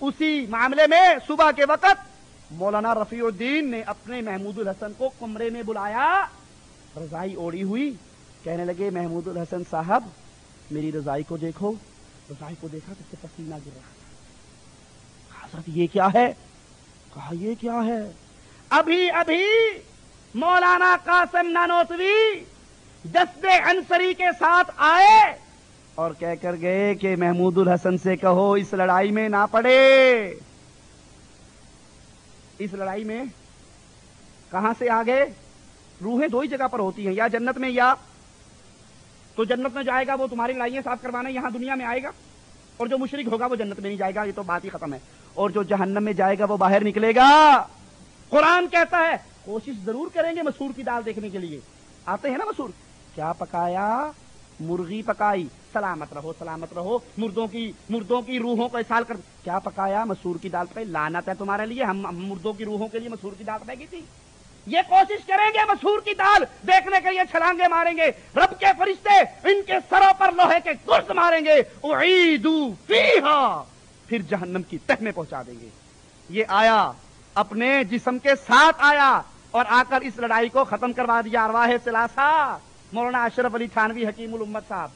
اسی معاملے میں صبح کے وقت مولانا رفیع الدین نے اپنے محمود الحسن کو کمرے میں بلایا, رضائی اوڑی ہوئی. کہنے لگے محمود الحسن صاحب میری رضائی کو دیکھو. رضائی کو دیکھا تو پسینہ گر رہا. حضرت یہ کیا ہے, کہا یہ کیا ہے. ابھی مولانا قاسم نانوتوی جذب انصری کے ساتھ آئے اور کہہ کر گئے کہ محمود الحسن سے کہو اس لڑائی میں نہ پڑے. اس لڑائی میں کہاں سے آ گئے, روحیں دو ہی جگہ پر ہوتی ہیں, یا جنت میں, یا تو جنت میں جائے گا وہ تمہاری لڑائیاں صاف کروانے یہاں دنیا میں آئے گا, اور جو مشرک ہوگا وہ جنت میں نہیں جائے گا, یہ تو بات ہی ختم ہے. اور جو جہنم میں جائے گا وہ باہر نکلے گا. قرآن کہتا ہے کوشش ضرور کریں گے مسور کی دال دیکھنے کے لیے. آتے ہیں نا مسور, کیا پکایا, مرغی پکائی, سلامت رہو سلامت رہو, مردوں کی روحوں کو اسال کر. کیا پکایا, مسور کی دال پکائی. لعنت ہے تمہارے لیے, ہم مردوں کی روحوں کے لیے مسور کی دال پکائی تھی. یہ کوشش کریں گے مسور کی دال دیکھنے کے لیے, چھلانگے ماریں گے, رب کے فرشتے ان کے سروں پر لوہے کے گرز ماریں گے. اعیدوا فیہا, پھر جہنم کی تہ میں پہنچا دیں گے. یہ آیا اپنے جسم کے ساتھ آیا اور آ کر اس لڑائی کو ختم کروا دیا. ارواح ثلاثہ مولانا اشرف علی تھانوی حکیم الامت صاحب.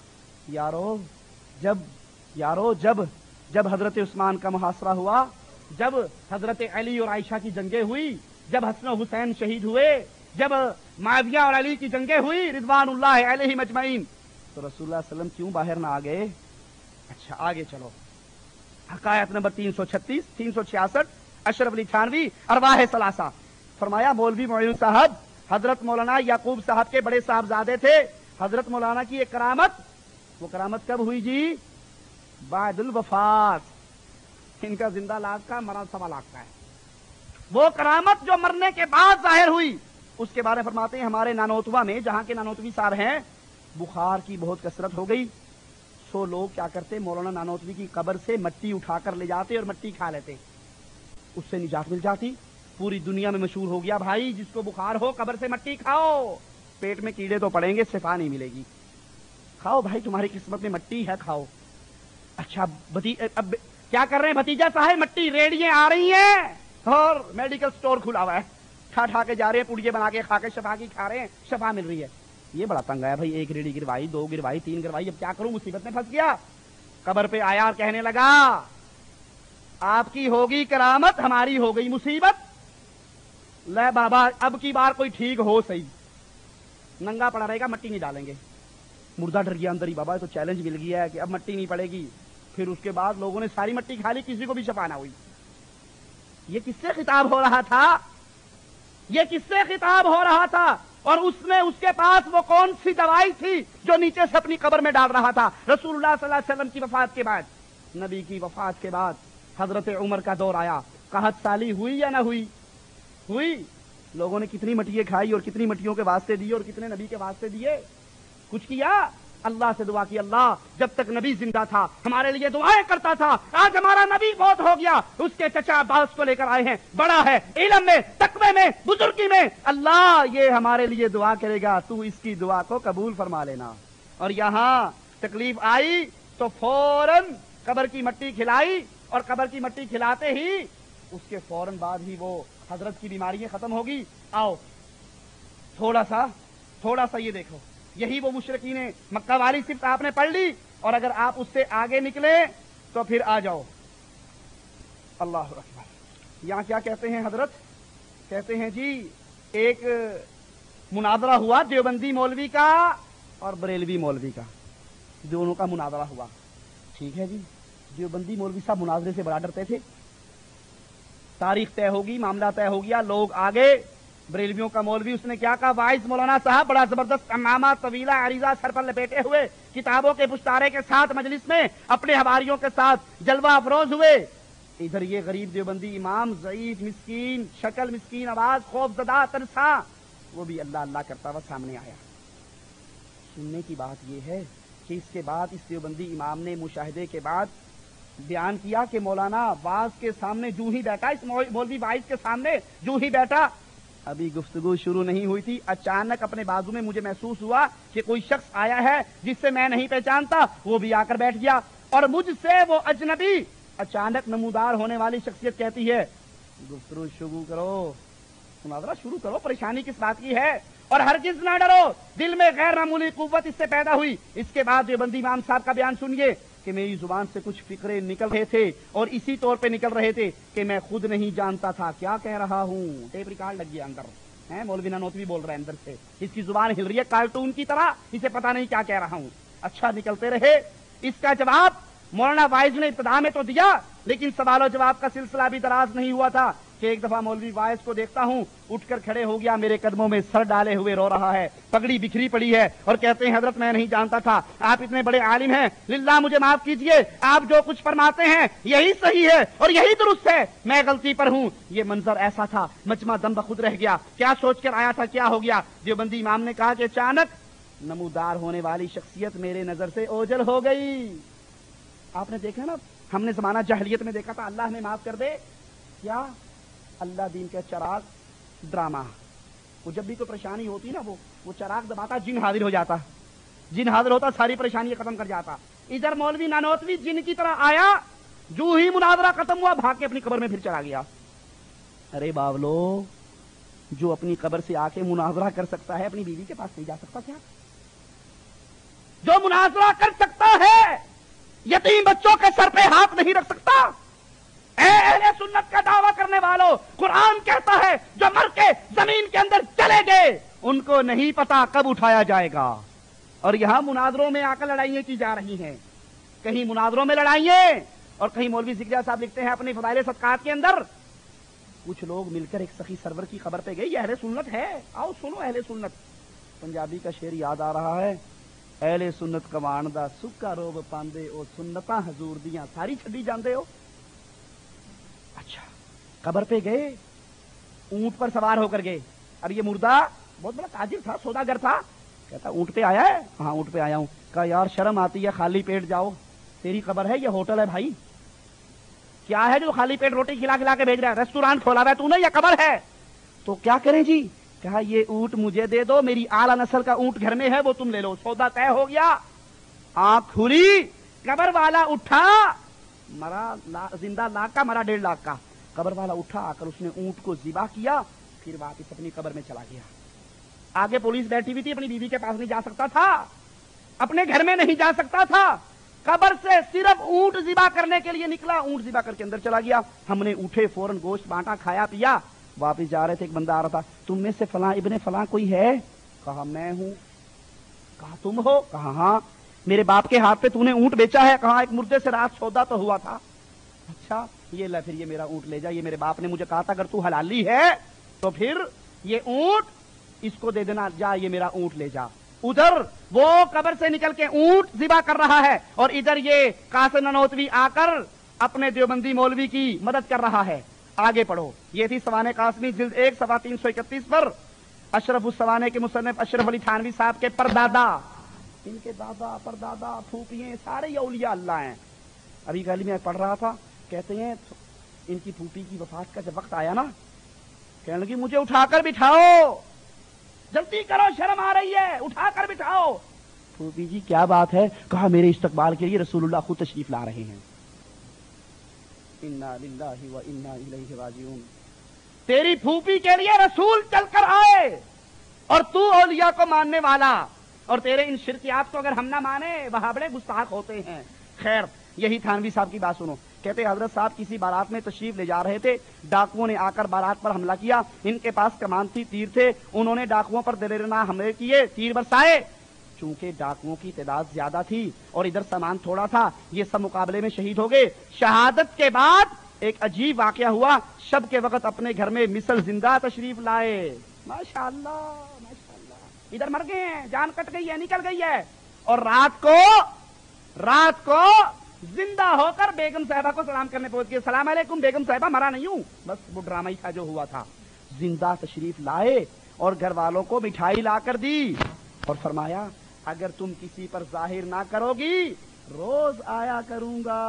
جب حضرت عثمان کا محاصرہ ہوا, جب حضرت علی اور عائشہ کی جنگیں ہوئی, جب حسن و حسین شہید ہوئے, جب معاویہ اور علی کی جنگیں ہوئی رضوان اللہ علیہم اجمعین, تو رسول اللہ صلی اللہ علیہ وسلم کیوں باہر نہ آ گئے. اچھا آگے چلو. حکایت نمبر 336 366 اشرف علی تھانوی ارواح ثلاثہ. فرمایا مولوی معین صاحب حضرت مولانا یعقوب صاحب کے بڑے صاحبزادے تھے. حضرت مولانا کی ایک کرامت, وہ کرامت کب ہوئی جی, بعد الوفات. ان کا زندہ لاش کا مرا 1.25 لاکھ کا ہے. وہ کرامت جو مرنے کے بعد ظاہر ہوئی, اس کے بارے میں فرماتے ہیں ہمارے نانوتوا میں، جہاں کے نانوتوی صاحب ہیں، بخار کی بہت کثرت ہو گئی، سو لوگ کیا کرتے، مولانا نانوتوی کی قبر سے مٹی اٹھا کر لے جاتے اور مٹی کھا لیتے، اس سے نجات مل جاتی۔ پوری دنیا میں مشہور ہو گیا، بھائی جس کو بخار ہو قبر سے مٹی کھاؤ، پیٹ میں کیڑے تو پڑیں گے، شفا نہیں ملے گی، کھاؤ بھائی، تمہاری قسمت میں مٹی ہے، کھاؤ۔ اچھا اب کیا کر رہے ہیں بھتیجا صاحب، مٹی ریڑیاں آ رہی ہیں اور میڈیکل سٹور کھلا ہوا ہے، ٹھا کے جا رہے ہیں، پوڑیے بنا کے کھا کے شفا کی کھا رہے ہیں، شفا مل رہی ہے۔ یہ بڑا تنگ آیا بھائی، ایک ریڑھی گروائی، 2 گروائی، 3 گروائی، اب کیا کروں، مصیبت میں پھنس گیا۔ قبر پہ آیا اور کہنے لگا آپ کی ہوگی کرامت، ہماری ہو گئی مصیبت، لے بابا اب کی بار کوئی ٹھیک ہو صحیح، ننگا پڑا رہے گا، مٹی نہیں ڈالیں گے۔ مردہ ڈر گیا اندر ہی، بابا تو چیلنج مل گیا ہے کہ اب مٹی نہیں پڑے گی۔ پھر اس کے بعد لوگوں نے ساری مٹی کھا لی، کسی کو بھی شفا نہ ہوئی۔ یہ کس سے خطاب ہو رہا تھا، یہ کس سے خطاب ہو رہا تھا، اور اس میں اس کے پاس وہ کون سی دوائی تھی جو نیچے سے اپنی قبر میں ڈال رہا تھا؟ رسول اللہ صلی اللہ علیہ وسلم کی وفات کے بعد، نبی کی وفات کے بعد حضرت عمر کا دور آیا، قحط سالی ہوئی یا نہ ہوئی؟ ہوئی۔ لوگوں نے کتنی مٹیاں کھائی اور کتنی مٹیوں کے واسطے دیے اور کتنے نبی کے واسطے دیے؟ کچھ کیا؟ اللہ سے دعا کی، اللہ جب تک نبی زندہ تھا ہمارے لیے دعائیں کرتا تھا، آج ہمارا نبی فوت ہو گیا، اس کے چچا عباس کو لے کر آئے ہیں، بڑا ہے علم میں، تقوی میں، بزرگی میں، اللہ یہ ہمارے لیے دعا کرے گا، تو اس کی دعا کو قبول فرما لینا۔ اور یہاں تکلیف آئی تو فوراً قبر کی مٹی کھلائی، اور قبر کی مٹی کھلاتے ہی اس کے فوراً بعد ہی وہ حضرت کی بیماریاں ختم ہوگی۔ آؤ تھوڑا سا یہ دیکھو، یہی وہ مشرکین مکہ والی صرف آپ نے پڑھ لی، اور اگر آپ اس سے آگے نکلے تو پھر آ جاؤ۔ اللہ اکبر، یہاں کیا کہتے ہیں حضرت؟ کہتے ہیں جی ایک مناظرہ ہوا دیوبندی مولوی کا اور بریلوی مولوی کا، دونوں کا مناظرہ ہوا، ٹھیک ہے جی۔ دیوبندی مولوی صاحب مناظرے سے بڑا ڈرتے تھے، تاریخ طے ہوگی، معاملہ طے ہو گیا، لوگ آگے۔ بریلویوں کا مولوی اس نے کیا کہا، وائس مولانا صاحب بڑا زبردست عمامہ طویلہ عریضہ سر پر لپیٹے ہوئے، کتابوں کے پشتارے کے ساتھ مجلس میں اپنے حواریوں کے ساتھ جلوہ افروز ہوئے۔ ادھر یہ غریب دیوبندی امام، ضعیف مسکین شکل، مسکین آواز، خوف زدہ ترسا، وہ بھی اللہ اللہ کرتا ہوا سامنے آیا۔ سننے کی بات یہ ہے کہ اس کے بعد اس دیوبندی امام نے مشاہدے کے بعد بیان کیا کہ مولانا واعظ کے سامنے جو ہی بیٹھا، اس مولوی واعظ کے سامنے جو ہی بیٹھا، ابھی گفتگو شروع نہیں ہوئی تھی، اچانک اپنے بازو میں مجھے محسوس ہوا کہ کوئی شخص آیا ہے جس سے میں نہیں پہچانتا، وہ بھی آ کر بیٹھ گیا، اور مجھ سے وہ اجنبی اچانک نمودار ہونے والی شخصیت کہتی ہے گفتگو شروع کرو، مناظرہ شروع کرو، پریشانی کس بات کی ہے، اور ہرگز نہ ڈرو، دل میں غیر معمولی قوت اس سے پیدا ہوئی۔ اس کے بعد دیوبندی امام صاحب کا بیان سنیے کہ میری زبان سے کچھ فقرے نکل رہے تھے، اور اسی طور پہ نکل رہے تھے کہ میں خود نہیں جانتا تھا کیا کہہ رہا ہوں۔ ٹیپ ریکارڈ لگ گیا اندر ہے، مولوی نانوتوی بول رہا ہے اندر سے، اس کی زبان ہل رہی ہے کارٹون کی طرح، اسے پتا نہیں کیا کہہ رہا ہوں۔ اچھا نکلتے رہے، اس کا جواب مولانا وائز نے ابتدا میں تو دیا، لیکن سوال و جواب کا سلسلہ بھی دراز نہیں ہوا تھا کہ ایک دفعہ مولوی وائز کو دیکھتا ہوں اٹھ کر کھڑے ہو گیا، میرے قدموں میں سر ڈالے ہوئے رو رہا ہے، پگڑی بکھری پڑی ہے، اور کہتے ہیں حضرت میں نہیں جانتا تھا، آپ اتنے بڑے عالم ہیں، للہ مجھے معاف کیجئے، آپ جو کچھ فرماتے ہیں یہی صحیح ہے اور یہی درست ہے، میں غلطی پر ہوں۔ یہ منظر ایسا تھا، مجمع دم بخود رہ گیا، کیا سوچ کر آیا تھا کیا ہو گیا۔ دیوبندی امام نے کہا کہ اچانک نمودار ہونے والی شخصیت میرے نظر سے اوجھل ہو گئی۔ آپ نے دیکھا نا، ہم نے زمانہ جاہلیت میں دیکھا تھا، اللہ ہمیں معاف کر دے، کیا اللہ دین کا چراغ ڈرامہ، وہ جب بھی کوئی پریشانی ہوتی نا وہ چراغ دباتا، جن حاضر ہو جاتا، جن حاضر ہوتا ساری پریشانی ختم کر جاتا۔ ادھر مولوی نانوتوی جن کی طرح آیا، جو ہی مناظرہ ختم ہوا بھاگ کے اپنی قبر میں پھر چلا گیا۔ ارے باولو، جو اپنی قبر سے آ کے مناظرہ کر سکتا ہے اپنی بیوی کے پاس نہیں جا سکتا کیا؟ جو مناظرہ کر سکتا ہے یتیم بچوں کے سر پہ ہاتھ نہیں رکھ سکتا؟ اے اہل سنت کا دعویٰ کرنے والوں، قرآن کہتا ہے جو مر کے زمین کے اندر چلے گئے ان کو نہیں پتا کب اٹھایا جائے گا، اور یہاں مناظروں میں آ کر لڑائیاں کی جا رہی ہیں، کہیں مناظروں میں لڑائیاں، اور کہیں مولوی ذکریہ صاحب لکھتے ہیں اپنی فضائل صدقات کے اندر، کچھ لوگ مل کر ایک سخی سرور کی خبر پہ گئے، یہ اہل سنت ہے، آؤ سنو اہل سنت۔ پنجابی کا شعر یاد آ رہا ہے، اہل سنت کمان دا سکا روب پاندے او سنتاں حضور دیاں ساری چھڈی جاندے ہو۔ اچھا قبر پہ گئے، اونٹ پر سوار ہو کر گئے، اب یہ مردہ بہت بڑا تاجر تھا، سوداگر تھا، کہتا اونٹ پہ آیا ہے؟ ہاں اونٹ پہ آیا ہوں۔ کہا یار شرم آتی ہے، خالی پیٹ جاؤ، تیری قبر ہے یہ ہوٹل ہے بھائی، کیا ہے جو خالی پیٹ روٹی کھلا کھلا کے بھیج رہا ہے؟ ریسٹورانٹ کھولا ہوا ہے تو نے، یہ قبر ہے؟ تو کیا کریں جی؟ کہا یہ اونٹ مجھے دے دو، میری اعلیٰ نسل کا اونٹ گھر میں ہے، وہ تم لے لو۔ سودا طے ہو گیا۔ آنکھ کھلی، قبر والا اٹھا، مرا زندہ لاکھ کا، مرا 1.5 لاکھ کا۔ قبر والا اٹھا آ کر اس نے اونٹ کو ذبح کیا، پھر واپس اپنی قبر میں چلا گیا۔ آگے پولیس بیٹھی ہوئی تھی، اپنی بیوی کے پاس نہیں جا سکتا تھا، اپنے گھر میں نہیں جا سکتا تھا، قبر سے صرف اونٹ ذبح کرنے کے لیے نکلا، اونٹ ذبح کر کے اندر چلا گیا۔ ہم نے اٹھے فوراً گوشت بانٹا، کھایا پیا، واپس جا رہے تھے، ایک بندہ آ رہا تھا، تم میں سے فلاں ابن فلاں کوئی ہے؟ کہا میں ہوں۔ کہا تم ہو؟ کہا ہاں۔ میرے باپ کے ہاتھ پہ تو نے اونٹ بیچا ہے؟ کہا ایک مردے سے رات سودا تو ہوا تھا۔ اچھا یہ لے پھر یہ میرا اونٹ لے جا، یہ میرے باپ نے مجھے کہا تھا اگر تو حلالی ہے تو پھر یہ اونٹ اس کو دے دینا، جا یہ میرا اونٹ لے جا۔ ادھر وہ قبر سے نکل کے اونٹ ذبح کر رہا ہے، اور ادھر یہ قاسم نانوتوی آ کر اپنے دیوبندی مولوی کی مدد کر رہا ہے۔ آگے پڑھو، یہ تھی سوانح قاسمی جلد 1 صفحہ 331 پر، اشرف السوانح کے مصنف اشرف علی تھانوی صاحب کے پردادا، ان کے دادا پردادا پھوپھیے سارے یہ اولیاء اللہ ہیں۔ ابھی کل میں پڑھ رہا تھا، کہتے ہیں ان کی پھوپھی کی وفات کا جب وقت آیا نا، کہنے لگی مجھے اٹھا کر بٹھاؤ، جلدی کرو شرم آ رہی ہے، اٹھا کر بٹھاؤ۔ پھوپھی جی کیا بات ہے؟ کہا میرے استقبال کے لیے رسول اللہ خود تشریف لا رہے ہیں۔ انا للہ و انا الیہ راجعون۔ تیری پھوپھی کے لیے رسول چل کر آئے، اور تو اولیاء کو ماننے والا، اور تیرے ان شرکیات کو اگر ہم نہ مانے وہاں بڑے گستاخ ہوتے ہیں۔ خیر یہی تھانوی صاحب کی بات سنو، کہتے حضرت صاحب کسی بارات میں تشریف لے جا رہے تھے، ڈاکوؤں نے آ کر بارات پر حملہ کیا، ان کے پاس کمان تھی، تیر تھے، انہوں نے ڈاکوؤں پر دلیرانہ حملے کیے، تیر برسائے۔ چونکہ ڈاکوؤں کی تعداد زیادہ تھی اور ادھر سامان تھوڑا تھا، یہ سب مقابلے میں شہید ہو گئے۔ شہادت کے بعد ایک عجیب واقعہ ہوا، شب کے وقت اپنے گھر میں مثل زندہ تشریف لائے۔ ماشاءاللہ ماشاءاللہ، ادھر مر گئے ہیں، جان کٹ گئی ہے، نکل گئی ہے، اور رات کو زندہ ہو کر بیگم صاحبہ کو سلام کرنے پہنچ گئے۔ السلام علیکم بیگم صاحبہ، مرا نہیں ہوں، بس وہ ڈرامہ ہی تھا جو ہوا تھا۔ زندہ تشریف لائے اور گھر والوں کو مٹھائی لا کر دی، اور فرمایا اگر تم کسی پر ظاہر نہ کرو گی روز آیا کروں گا۔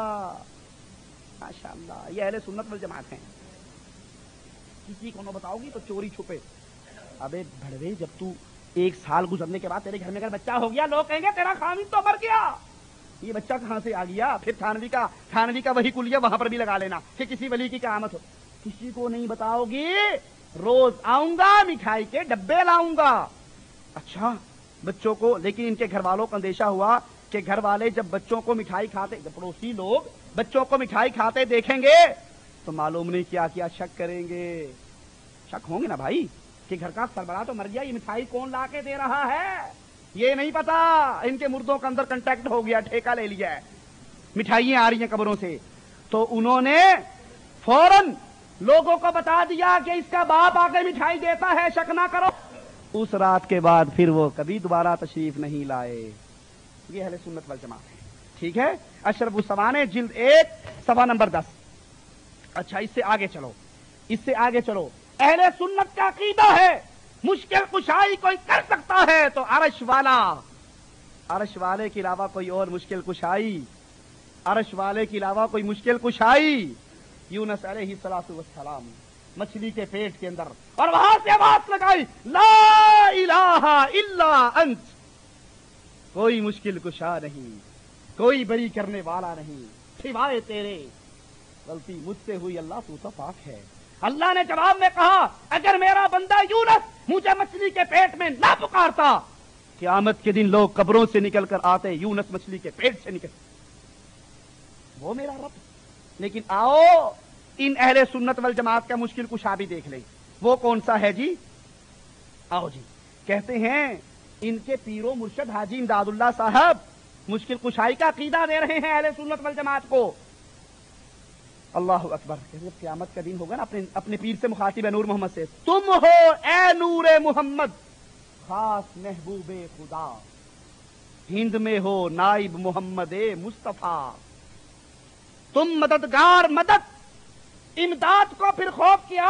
ماشاءاللہ یہ اہل سنت والجماعت ہیں۔ کسی کو نہ بتاؤ گی تو چوری چھپے۔ ابے بھڑوے، جب تو 1 سال گزرنے کے بعد تیرے گھر میں اگر بچہ ہو گیا، لوگ کہیں گے تیرا خامد تو مر گیا، یہ بچہ کہاں سے آ گیا؟ پھر تھانوی کا وہی کلیہ وہاں پر بھی لگا لینا کہ کسی ولی کی قیامت ہو۔ کسی کو نہیں بتاؤ گی، روز آؤں گا، مٹھائی کے ڈبے لاؤں گا۔ اچھا بچوں کو، لیکن ان کے گھر والوں کو اندیشہ ہوا کہ گھر والے جب بچوں کو مٹھائی کھاتے، پڑوسی لوگ بچوں کو مٹھائی کھاتے دیکھیں گے تو معلوم نہیں کیا کیا شک کریں گے۔ شک ہوں گے نا بھائی کہ گھر کا سربراہ تو مر گیا، یہ مٹھائی کون لا کے دے رہا ہے؟ یہ نہیں پتا ان کے مردوں کے اندر کنٹیکٹ ہو گیا، ٹھیکہ لے لیا ہے، مٹھائیاں آ رہی ہیں قبروں سے۔ تو انہوں نے فوراً لوگوں کو بتا دیا کہ اس کا باپ آ کے مٹھائی دیتا ہے، شک نہ کرو۔ اس رات کے بعد پھر وہ کبھی دوبارہ تشریف نہیں لائے۔ یہ اہل سنت والجماعت ہے، ٹھیک ہے۔ اشرف السوانح جلد 1 صفحہ نمبر 10۔ اچھا اس سے آگے چلو، اہل سنت کا عقیدہ ہے مشکل کشائی کوئی کر سکتا ہے تو عرش والے کے علاوہ کوئی اور مشکل کشائی، عرش والے کے علاوہ کوئی مشکل کشائی۔ یونس علیہ السلام مچھلی کے پیٹ کے اندر، اور وہاں سے آواز لگائی لا الہ الا انت، کوئی مشکل کشا نہیں، کوئی بری کرنے والا نہیں سوائے تیرے، غلطی مجھ سے ہوئی اللہ تو تو پاک ہے۔ اللہ نے جواب میں کہا اگر میرا بندہ یونس مجھے مچھلی کے پیٹ میں نہ پکارتا، قیامت کے دن لوگ قبروں سے نکل کر آتے، یونس مچھلی کے پیٹ سے نکل، وہ میرا رب۔ لیکن آؤ ان اہل سنت والجماعت کا مشکل کشا بھی دیکھ لیں، وہ کون سا ہے جی؟ آؤ جی، کہتے ہیں ان کے پیر و مرشد حاجی امداد اللہ صاحب مشکل کشائی کا عقیدہ دے رہے ہیں اہل سنت والجماعت کو۔ اللہ اکبر، جب قیامت کا دن ہوگا نا، اپنے پیر سے مخاطب ہے نور محمد سے، تم ہو اے نور محمد خاص محبوب خدا، ہند میں ہو نائب محمد مصطفیٰ، تم مددگار مدد امداد کو پھر خوف کیا،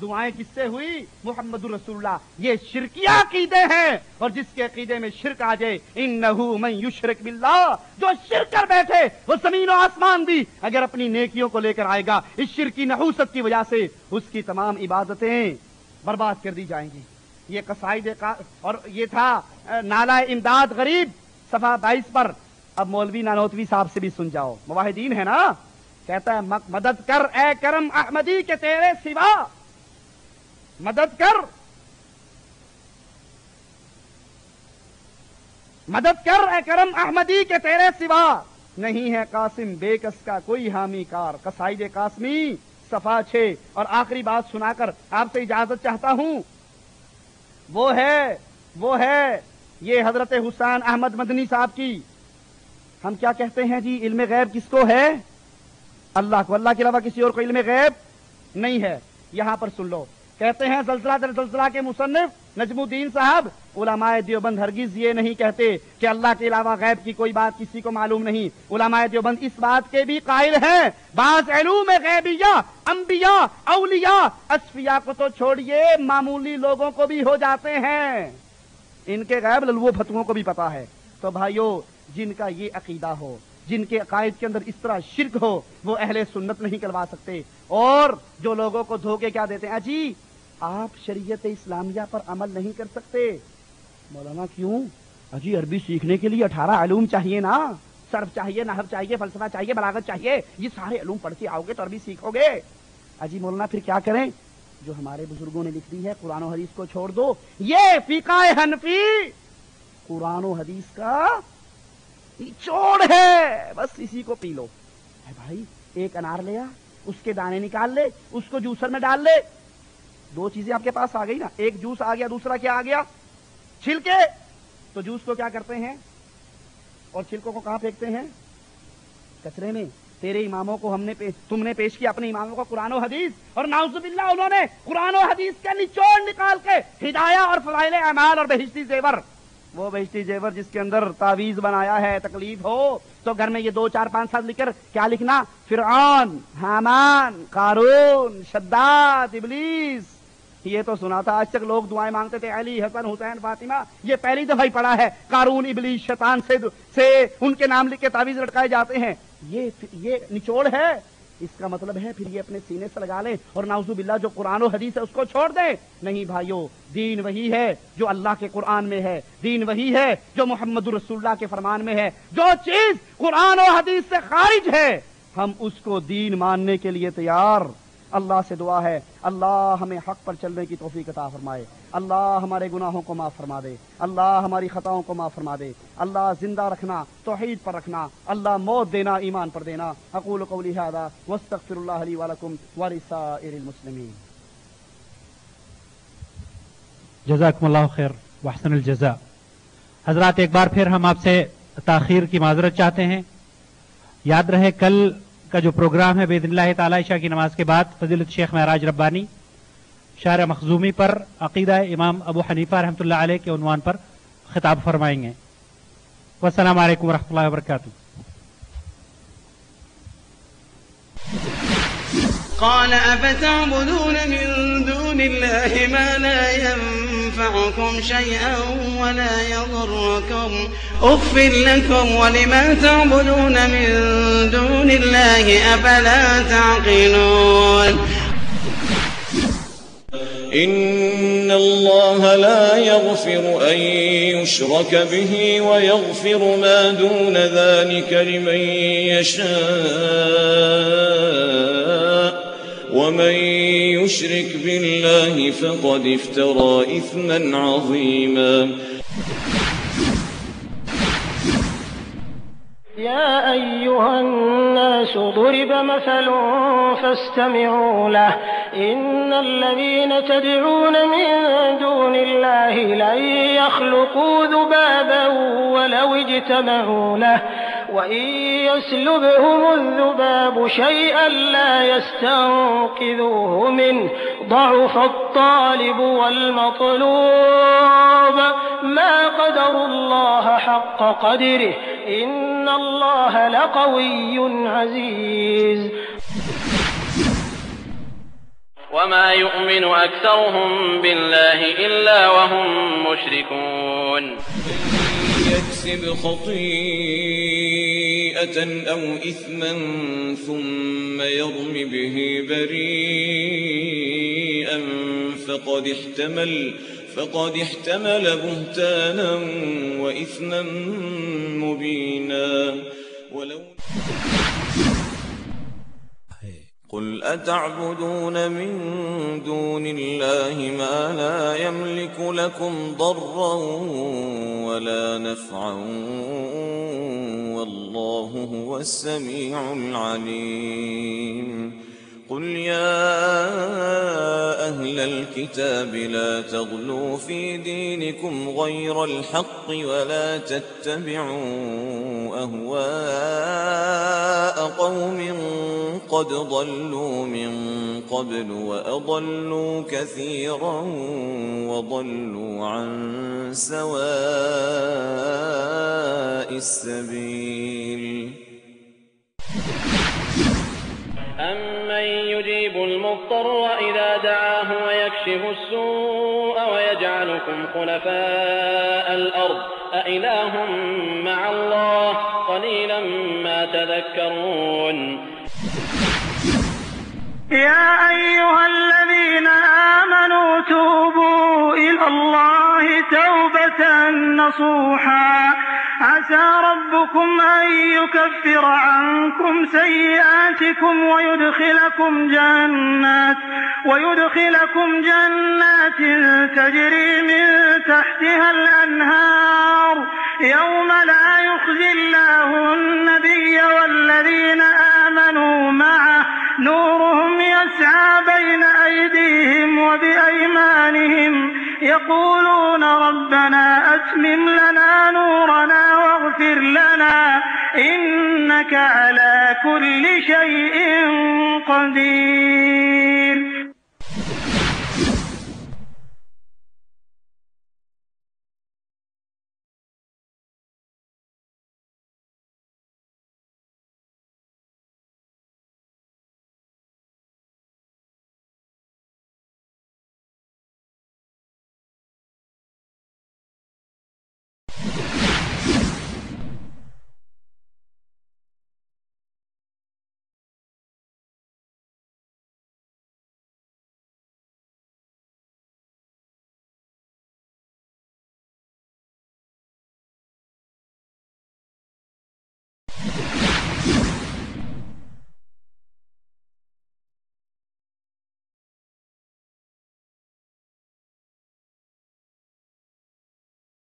دعائیں کس سے ہوئی؟ محمد رسول اللہ. یہ شرکیہ عقیدے ہیں, اور جس کے عقیدے میں شرک آ جائے, انہ من یشرک باللہ, جو شرک کر بیٹھے وہ زمین و آسمان بھی اگر اپنی نیکیوں کو لے کر آئے گا, اس شرکی نحوست کی وجہ سے اس کی تمام عبادتیں برباد کر دی جائیں گی. یہ قصائد اور یہ تھا نالہ امداد غریب صفحہ 22 پر. اب مولوی نانوتوی صاحب سے بھی سن جاؤ, موحدین ہے نا. کہتا ہے مدد کر اے کرم احمدی کے تیرے سوا, مدد کر اے کرم احمدی کے تیرے سوا, نہیں ہے قاسم بے کس کا کوئی حامی کار. قصائد قاسمی صفحہ 6. اور آخری بات سنا کر آپ سے اجازت چاہتا ہوں, وہ ہے یہ حضرت حسین احمد مدنی صاحب کی. ہم کیا کہتے ہیں جی, علم غیب کس کو ہے؟ اللہ کو. اللہ کے علاوہ کسی اور کو علم غیب نہیں ہے. یہاں پر سن لو, کہتے ہیں زلزلہ در زلزلہ کے مصنف نجم الدین صاحب, علماء دیوبند ہرگز یہ نہیں کہتے کہ اللہ کے علاوہ غیب کی کوئی بات کسی کو معلوم نہیں. علماء دیوبند اس بات کے بھی قائل ہیں بعض علوم غیبیہ انبیاء اولیاء اصفیاء کو تو چھوڑیے معمولی لوگوں کو بھی ہو جاتے ہیں, ان کے غیب للو فتووں کو بھی پتا ہے. تو بھائیو, جن کا یہ عقیدہ ہو, جن کے عقائد کے اندر اس طرح شرک ہو, وہ اہل سنت نہیں کروا سکتے. اور جو لوگوں کو دھوکے کیا دیتے ہیں, جی آپ شریعت اسلامیہ پر عمل نہیں کر سکتے. مولانا کیوں؟ اجی عربی سیکھنے کے لیے 18 علوم چاہیے نا, صرف چاہیے, نحو چاہیے, فلسفہ چاہیے, بلاغت چاہیے, یہ سارے علوم پڑھ کے آؤ گے تو عربی سیکھو گے. اجی مولانا پھر کیا کریں؟ جو ہمارے بزرگوں نے لکھ دی ہے قرآن و حدیث کو چھوڑ دو. یہ فقہ حنفی قرآن و حدیث کا نچوڑ ہے, بس اسی کو پی لو. اے بھائی, ایک انار لیا, اس کے دانے نکال لے, اس کو جوسر میں ڈال لے, 2 چیزیں آپ کے پاس آ گئی نا. ایک جوس آ گیا, دوسرا کیا آ گیا؟ چھلکے. تو جوس کو کیا کرتے ہیں اور چھلکوں کو کہاں پھینکتے ہیں؟ کچرے میں. تیرے اماموں کو تم نے پیش کیا اپنے اماموں کو قرآن و حدیث, اور نعوذ باللہ انہوں نے قرآن و حدیث کے نچوڑ نکال کے ہدایہ اور فضائل اعمال اور بہشتی زیور, وہ بہشتی زیور جس کے اندر تعویذ بنایا ہے, تکلیف ہو تو گھر میں یہ 2 4 5 7 لکھ کر کیا لکھنا؟ فرعون, حامان, قارون, شداد, ابلیس. یہ تو سنا تھا, آج تک لوگ دعائیں مانگتے تھے علی, حسن, حسین, فاطمہ. یہ پہلی دفعہ ہی پڑھا ہے قارون, ابلیس, شیطان سے ان کے نام لکھ کے تعویذ لٹکائے جاتے ہیں. یہ نچوڑ ہے. اس کا مطلب ہے پھر یہ اپنے سینے سے لگا لیں اور نعوذ باللہ جو قرآن و حدیث ہے اس کو چھوڑ دیں. نہیں بھائیو, دین وہی ہے جو اللہ کے قرآن میں ہے, دین وہی ہے جو محمد رسول اللہ کے فرمان میں ہے. جو چیز قرآن و حدیث سے خارج ہے ہم اس کو دین ماننے کے لیے تیار. اللہ سے دعا ہے اللہ ہمیں حق پر چلنے کی توفیق عطا فرمائے. اللہ ہمارے گناہوں کو معاف فرما دے. اللہ ہماری خطاؤں کو معاف فرما دے. اللہ زندہ رکھنا, توحید پر رکھنا. اللہ موت دینا, ایمان پر دینا. اقول قولی ھذا واستغفر اللہ لی ولکم ولسائر المسلمین. جزاکم اللہ خیر واحسن الجزاء. حضرات, ایک بار پھر ہم آپ سے تاخیر کی معذرت چاہتے ہیں. یاد رہے کل کا جو پروگرام ہے باذن اللہ تعالی عشاء کی نماز کے بعد فضیلت شیخ معراج ربانی شارع مخزومی پر عقیدہ امام ابو حنیفہ رحمۃ اللہ علیہ کے عنوان پر خطاب فرمائیں گے. والسلام علیکم ورحمۃ اللہ وبرکاتہ. قال أفتعبدون من دون الله ما لا ينفعكم شيئا ولا يضركم أف لكم ولما تعبدون من دون الله أفلا تعقلون. إن الله لا يغفر أن يشرك به ويغفر ما دون ذلك لمن يشاء ومن يشرك بالله فقد افترى إثما عظيما. يا أيها الناس ضرب مثل فاستمعوا له إن الذين تدعون من دون الله لن يخلقوا ذبابا ولو اجتمعوا له وإن يسلبهم الذباب شيئا لا يستنقذوه منه ضعف الطالب والمطلوب ما قدروا الله حق قدره إن الله لقوي عزيز. وما يؤمن أكثرهم بالله إلا وهم مشركون. يكسب خطيئة أو إثما ثم يرم به بريئا فقد احتمل بهتانا وإثما مبينا. قل أتعبدون من دون الله ما لا يملك لكم ضرا ولا نفعا والله هو السميع العليم. قل يا أهل الكتاب لا تغلوا في دينكم غير الحق ولا تتبعوا أهواء قوم قد ضلوا من قبل وأضلوا كثيرا وضلوا عن سواء السبيل. أمن يجيب المضطر إذا دعاه ويكشف السوء ويجعلكم خلفاء الأرض أإله مع الله قليلا ما تذكرون. يا أيها الذين آمنوا توبوا إلى الله توبة نصوحا عسى ربكم أن يكفر عنكم سيئاتكم ويدخلكم جنات تجري من تحتها الأنهار يوم لا يخزي الله النبي والذين آمنوا معه نورهم يسعى بين أيديهم وبأيمانهم يقولون ربنا أتمم لنا نورنا واغفر لنا إنك على كل شيء قدير.